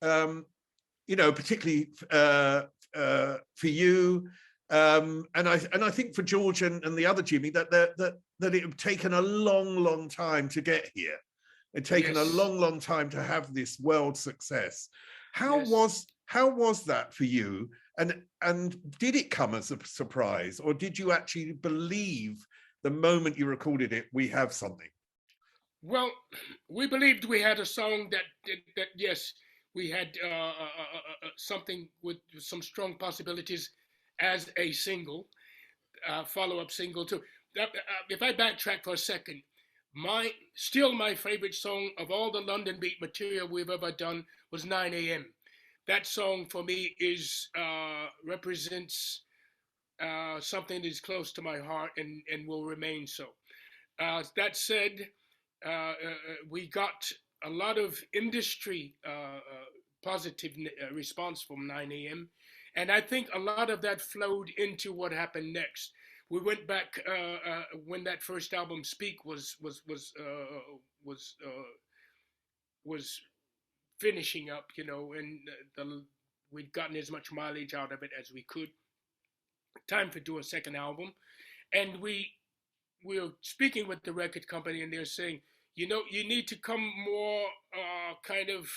you know, particularly for you, and I think for George and the other Jimmy, that it had taken a long time to get here. It'd taken a long time to have this world success. How was that for you? And did it come as a surprise, or did you actually believe the moment you recorded it, we have something? Well, we believed we had a song that yes, we had something with some strong possibilities as a single, follow-up single too. If I backtrack for a second, my favorite song of all the Londonbeat material we've ever done was 9 a.m. That song for me is represents something that is close to my heart and will remain so. That said, we got a lot of industry positive response from 9 a.m. And I think a lot of that flowed into what happened next. We went back when that first album, Speak, was finishing up, you know, and we'd gotten as much mileage out of it as we could. Time to do a second album, and we were speaking with the record company, and they're saying, you know, you need to come more kind of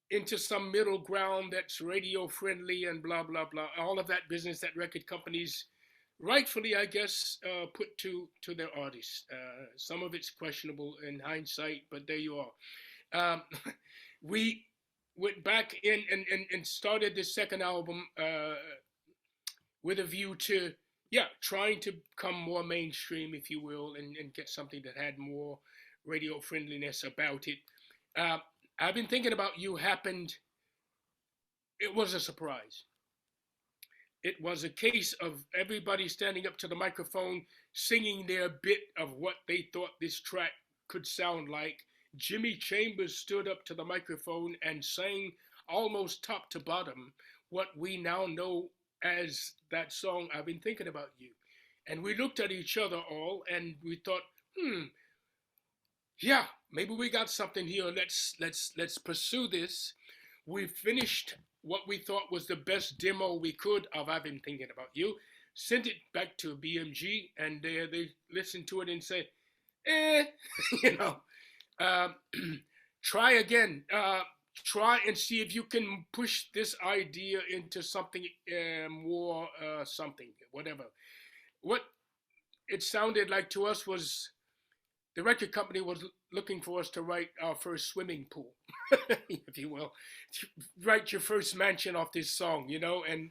into some middle ground that's radio friendly and blah blah blah, all of that business that record companies rightfully, I guess, put to their artists. Some of it's questionable in hindsight, but there you are. Um, we went back in and started the second album with a view to, yeah, trying to become more mainstream, if you will, and get something that had more radio friendliness about it. Uh, I've been thinking about you happened. It was a surprise. It was a case of everybody standing up to the microphone, singing their bit of what they thought this track could sound like. Jimmy Chambers stood up to the microphone and sang almost top to bottom what we now know as that song, I've Been Thinking About You. And we looked at each other all and we thought, yeah, maybe we got something here. Let's pursue this. We finished what we thought was the best demo we could of I've Been Thinking About You, sent it back to BMG, and they listened to it and said, you know, uh, try again. Try and see if you can push this idea into something more, something, whatever. What it sounded like to us was the record company was looking for us to write our first swimming pool, if you will, write your first mansion off this song, you know, and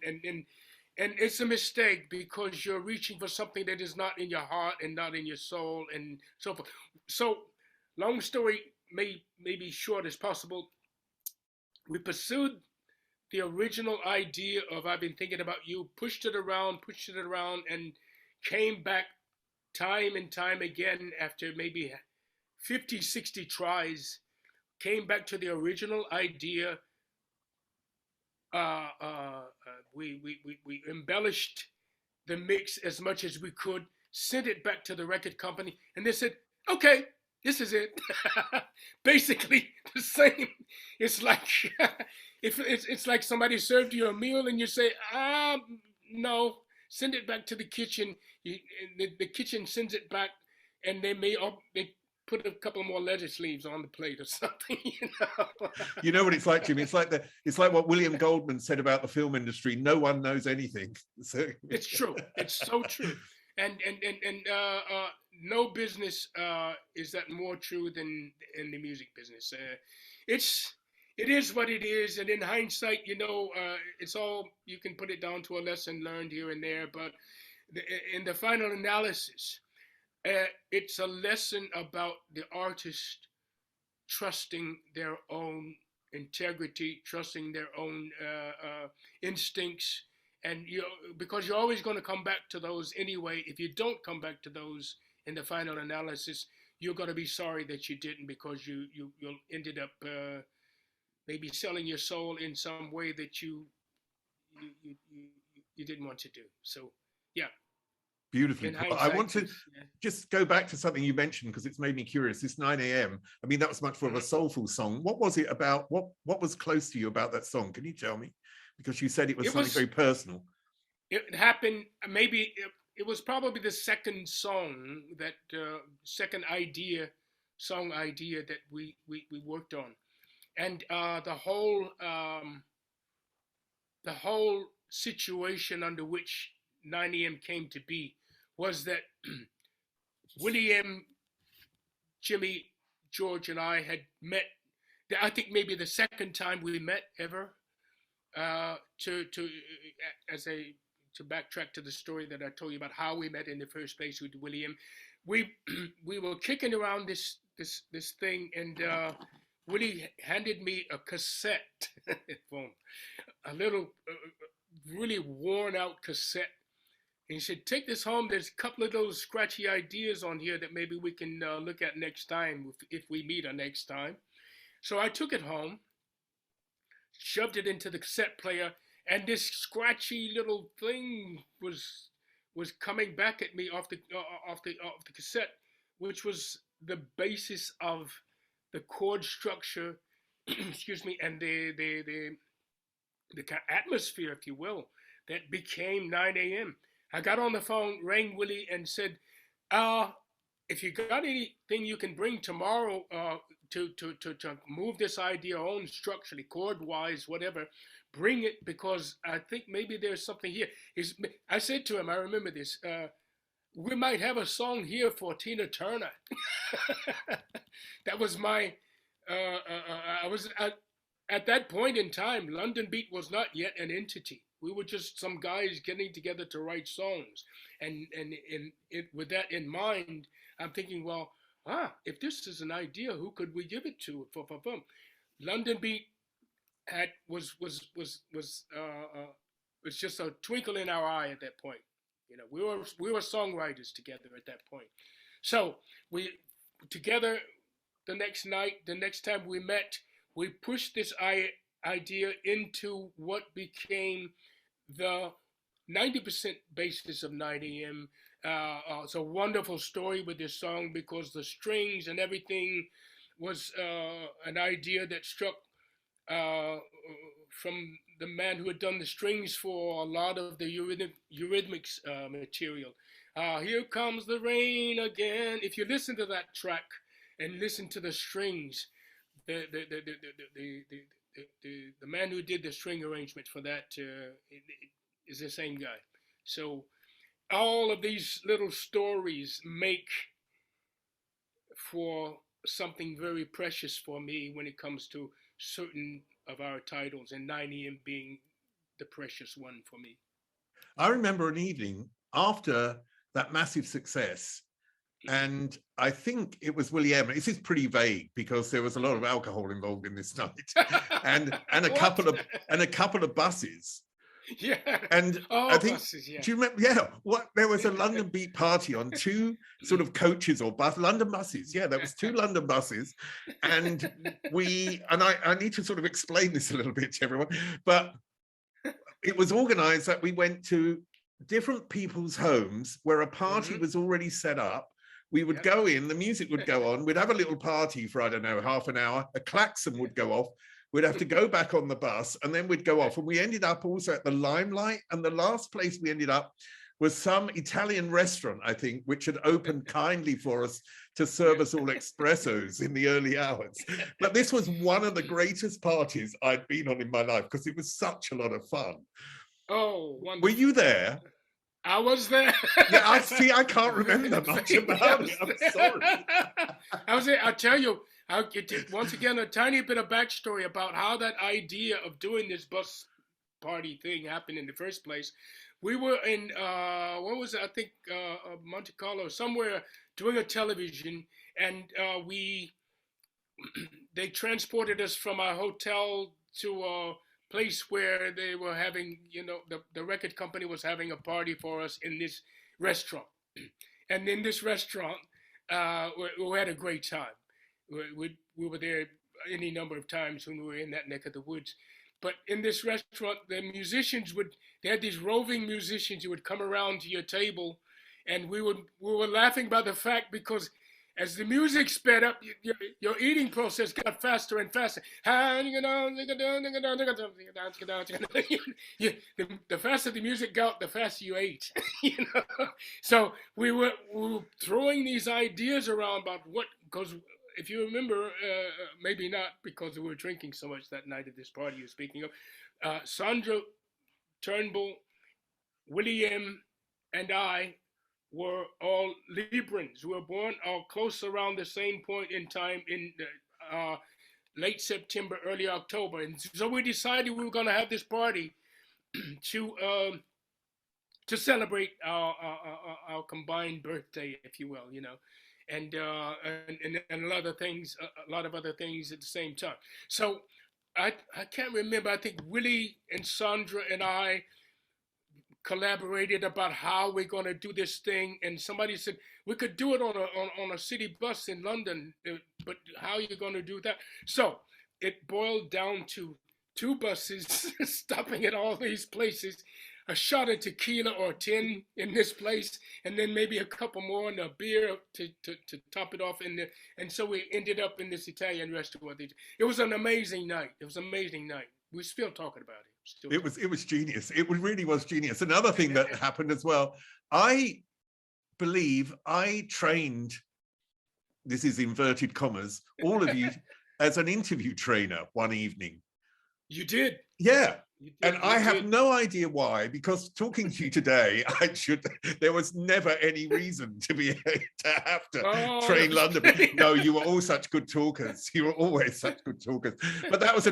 it's a mistake because you're reaching for something that is not in your heart and not in your soul and so forth. So, long story may be short as possible. We pursued the original idea of I've Been Thinking About You, pushed it around, and came back time and time again after maybe 50, 60 tries, came back to the original idea. We embellished the mix as much as we could, sent it back to the record company, and they said, okay, this is it. Basically the same. It's like if it's like somebody served you a meal and you say, no, send it back to the kitchen. The kitchen sends it back, and they put a couple more lettuce leaves on the plate or something. You know what it's like, Jimmy? It's like what William Goldman said about the film industry. No one knows anything. So it's true. It's so true. And no business is that more true than in the music business. It is what it is, and in hindsight, you know, it's all, you can put it down to a lesson learned here and there, but in the final analysis, it's a lesson about the artist trusting their own integrity, trusting their own instincts, and because you're always going to come back to those anyway. If you don't come back to those in the final analysis, you're going to be sorry that you didn't, because you ended up maybe selling your soul in some way that you didn't want to do. So, yeah. Beautifully. I want to just go back to something you mentioned because it's made me curious. This 9 a.m. I mean, that was much more of a soulful song. What was it about? What was close to you about that song? Can you tell me? Because you said it was something very personal. It happened, maybe it was probably the second song that second song idea that we worked on, and the whole situation under which 9 a.m. came to be was that William, Jimmy, George, and I had met. I think maybe the second time we met ever. To backtrack to the story that I told you about how we met in the first place with William, we were kicking around this thing, and Willie handed me a cassette phone, a little really worn out cassette. And he said, take this home. There's a couple of those scratchy ideas on here that maybe we can look at next time if we meet next time. So I took it home, shoved it into the cassette player, and this scratchy little thing was coming back at me off the cassette, which was the basis of the chord structure, excuse me, and the atmosphere, if you will, that became 9 a.m. I got on the phone, rang Willie, and said, if you got anything you can bring tomorrow to move this idea on structurally, chord wise, whatever, bring it, because I think maybe there's something here. I said to him, I remember this. We might have a song here for Tina Turner. That was my. I was at that point in time. Londonbeat was not yet an entity. We were just some guys getting together to write songs, and with that in mind, I'm thinking, well, if this is an idea, who could we give it to? For Londonbeat was just a twinkle in our eye at that point. You know, we were songwriters together at that point. So we together the next night, the next time we met, we pushed this idea into what became the 90% basis of 90M. It's a wonderful story with this song, because the strings and everything was an idea that struck from the man who had done the strings for a lot of the Eurythmics material. Here comes the rain again. If you listen to that track and listen to the strings, the man who did the string arrangement for that is the same guy. So all of these little stories make for something very precious for me when it comes to certain of our titles, and 90M being the precious one for me. I remember an evening after that massive success, and I think it was William. This is pretty vague because there was a lot of alcohol involved in this night, and a couple of buses. Yeah. And I think, buses, yeah. do you remember? Yeah, there was a Londonbeat party on 2 sort of coaches or London buses. Yeah, there was 2 London buses, and I need to sort of explain this a little bit to everyone, but it was organized that we went to different people's homes where a party was already set up. We would go in, the music would go on, we'd have a little party for, I don't know, half an hour, a klaxon would go off, we'd have to go back on the bus, and then we'd go off. And we ended up also at the Limelight, and the last place we ended up was some Italian restaurant, I think, which had opened kindly for us to serve us all espressos in the early hours. But this was one of the greatest parties I'd been on in my life, because it was such a lot of fun. Oh, wonderful. Were you there? I was there. Yeah, I can't remember much about it. I'm sorry. I was there. I'll tell you, once again, a tiny bit of backstory about how that idea of doing this bus party thing happened in the first place. We were in, what was it? I think Monte Carlo, somewhere, doing a television, and they transported us from our hotel to a place where they were having, the record company was having a party for us in this restaurant. And in this restaurant, we had a great time. We were there any number of times when we were in that neck of the woods. But in this restaurant, the musicians they had these roving musicians who would come around to your table, and we were laughing by the fact, because as the music sped up, your eating process got faster and faster. The faster the music got, the faster you ate. So we were throwing these ideas around about because if you remember, maybe not because we were drinking so much that night at this party you're speaking of, Sandra Turnbull, William, and I were all Librans. We were born close around the same point in time in late September, early October. And so we decided we were going to have this party to celebrate our combined birthday, if you will, and a lot of other things at the same time. So I can't remember. I think Willie and Sandra and I collaborated about how we're going to do this thing, and somebody said we could do it on a city bus in London, but how are you going to do that? So it boiled down to 2 buses stopping at all these places, a shot of tequila or 10 in this place, and then maybe a couple more and a beer to top it off. And so we ended up in this Italian restaurant. It was an amazing night. We're still talking about it. It was genius. It really was genius. Another thing that happened as well, I believe I trained this is inverted commas, all of you as an interview trainer one evening. You did. Yeah. You did, And I have did. no idea why, because talking to you today, there was never any reason to have to train Londonbeat. No, you were all such good talkers. You were always such good talkers. But that was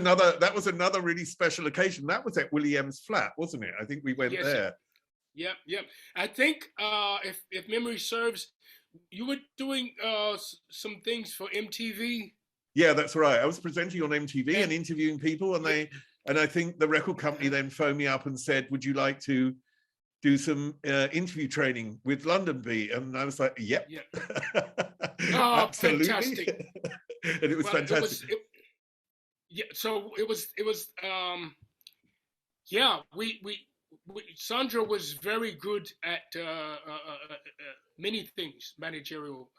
another really special occasion. That was at William's flat, wasn't it? I think we went there. Yep, yep. I think if memory serves, you were doing some things for MTV. Yeah, that's right. I was presenting on MTV and interviewing people, and I think the record company then phoned me up and said, "Would you like to do some interview training with Londonbeat?" And I was like, "Yep." Oh, absolutely. fantastic! And it was fantastic. So it was. Yeah, we Sandra was very good at many things, managerial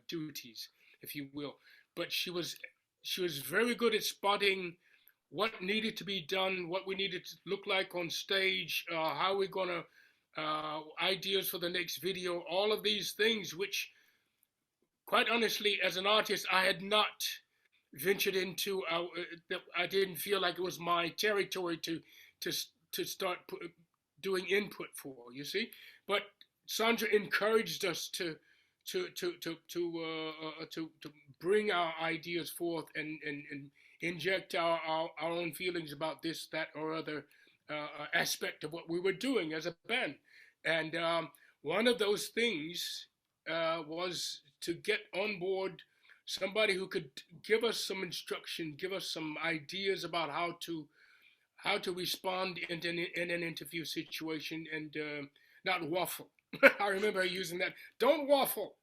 duties, if you will. But she was very good at spotting what needed to be done, what we needed to look like on stage, how we're gonna ideas for the next video, all of these things, which, quite honestly, as an artist, I had not ventured into. I didn't feel like it was my territory to start doing input for. You see, but Sandra encouraged us to bring our ideas forth and inject our own feelings about this, that, or other aspect of what we were doing as a band. And one of those things was to get on board somebody who could give us some instruction, give us some ideas about how to respond in an interview situation and not waffle. I remember using that. Don't waffle.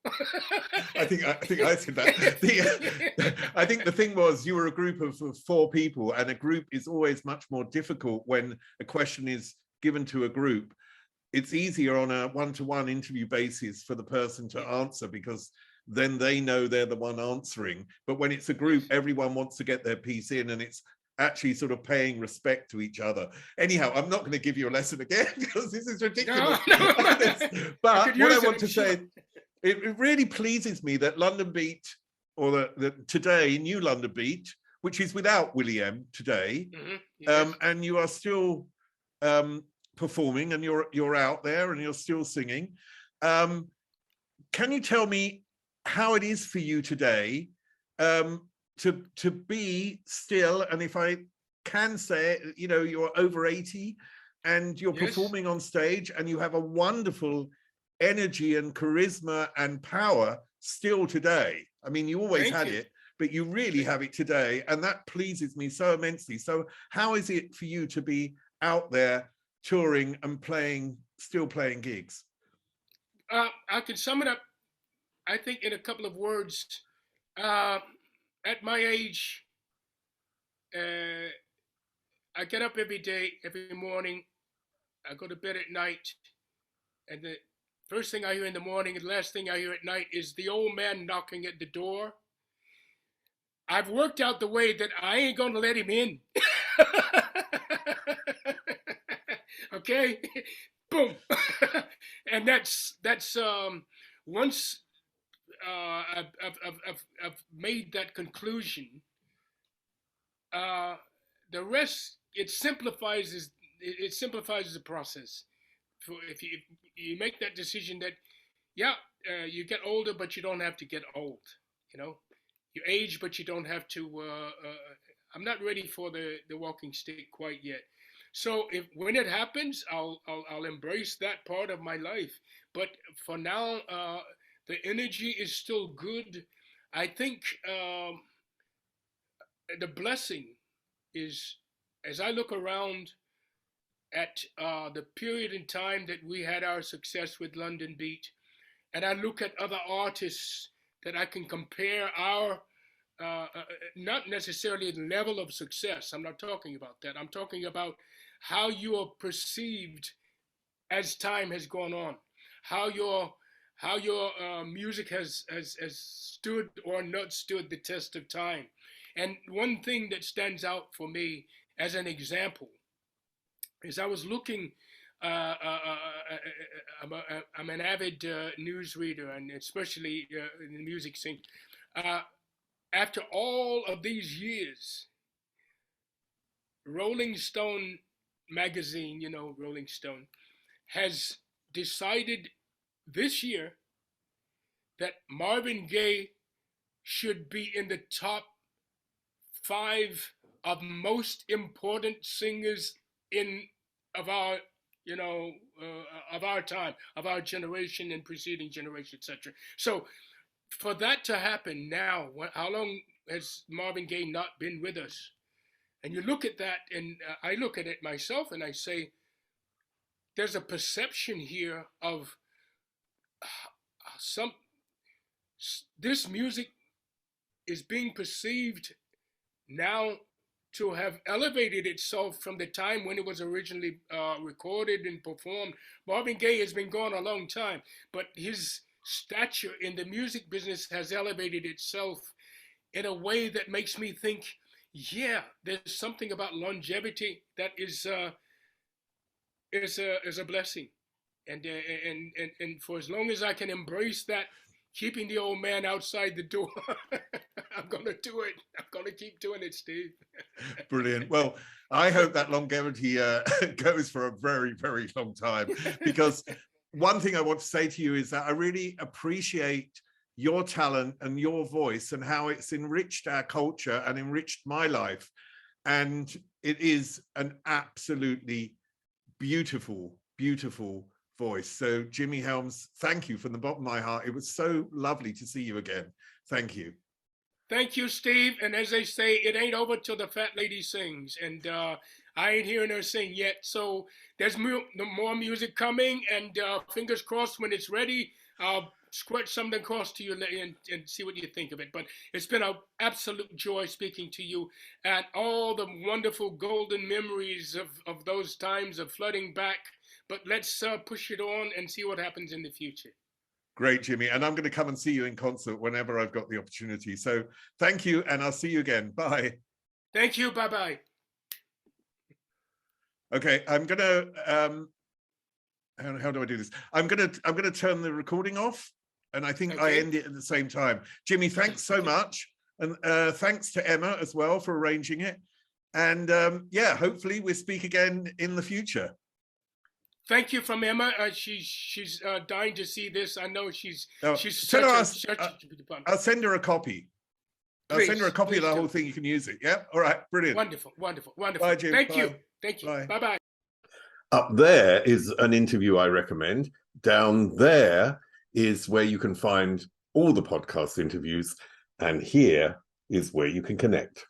I think I said that. I think the thing was, you were a group of 4 people, and a group is always much more difficult when a question is given to a group. It's easier on a one-to-one interview basis for the person to answer, because then they know they're the one answering. But when it's a group, everyone wants to get their piece in, and it's actually sort of paying respect to each other. Anyhow, I'm not going to give you a lesson again because this is ridiculous. No. But what I want to say, it really pleases me that Londonbeat, or the today new Londonbeat, which is without William today, and you are still performing, and you're out there and you're still singing. Can you tell me how it is for you today to be still, and if I can say, you know, you're over 80 and you're performing on stage, and you have a wonderful energy and charisma and power still today. I mean, you always had it, but you really have it today, and that pleases me so immensely. So how is it for you to be out there touring and still playing gigs? I can sum it up, I think, in a couple of words. At my age, I get up every day, every morning. I go to bed at night, and the first thing I hear in the morning and the last thing I hear at night is the old man knocking at the door. I've worked out the way that I ain't gonna let him in. Okay, boom, and that's once I've made that conclusion. The rest, it simplifies the process. If you make that decision that, you get older, but you don't have to get old. You know, you age, but you don't have to. I'm not ready for the walking stick quite yet. So when it happens, I'll embrace that part of my life. But for now, the energy is still good. I think the blessing is, as I look around at the period in time that we had our success with Londonbeat, and I look at other artists that I can compare our, not necessarily the level of success. I'm not talking about that. I'm talking about how you are perceived as time has gone on, how your music has stood or not stood the test of time. And one thing that stands out for me as an example is I was looking I'm an avid news reader, and especially in the music scene. After all of these years, Rolling Stone magazine, Rolling Stone, has decided this year that Marvin Gaye should be in the top 5 of most important singers of our time, of our generation and preceding generation, etc. So for that to happen now, how long has Marvin Gaye not been with us? And you look at that, and I look at it myself, and I say, there's a perception here of this music is being perceived now to have elevated itself from the time when it was originally recorded and performed. Marvin Gaye has been gone a long time, but his stature in the music business has elevated itself in a way that makes me think, yeah, there's something about longevity that is a blessing, and for as long as I can embrace that, keeping the old man outside the door, I'm gonna do it. I'm gonna keep doing it, Steve. Brilliant. Well, I hope that longevity goes for a very, very long time, because one thing I want to say to you is that I really appreciate your talent and your voice and how it's enriched our culture and enriched my life. And it is an absolutely beautiful, beautiful voice. So Jimmy Helms, thank you from the bottom of my heart. It was so lovely to see you again. Thank you. Thank you, Steve. And as they say, it ain't over till the fat lady sings. And I ain't hearing her sing yet. So there's more music coming, and fingers crossed when it's ready, I'll squirt something across to you and see what you think of it. But it's been an absolute joy speaking to you, and all the wonderful golden memories of those times are flooding back. But let's push it on and see what happens in the future. Great, Jimmy. And I'm going to come and see you in concert whenever I've got the opportunity. So thank you, and I'll see you again. Bye. Thank you. Bye-bye. Okay, I'm going to, how do I do this? I'm going to turn the recording off, and I think I end it at the same time. Jimmy, thanks so much. And thanks to Emma as well for arranging it. And yeah, hopefully we'll speak again in the future. Thank you from Emma. She's dying to see this. I know she's I'll send her a copy. I'll send her a copy of the whole thing. You can use it. Yeah. All right. Brilliant. Wonderful. Wonderful. Wonderful. Bye, Jim. Thank you. Thank you. Bye. Bye-bye. Up there is an interview I recommend. Down there is where you can find all the podcast interviews. And here is where you can connect.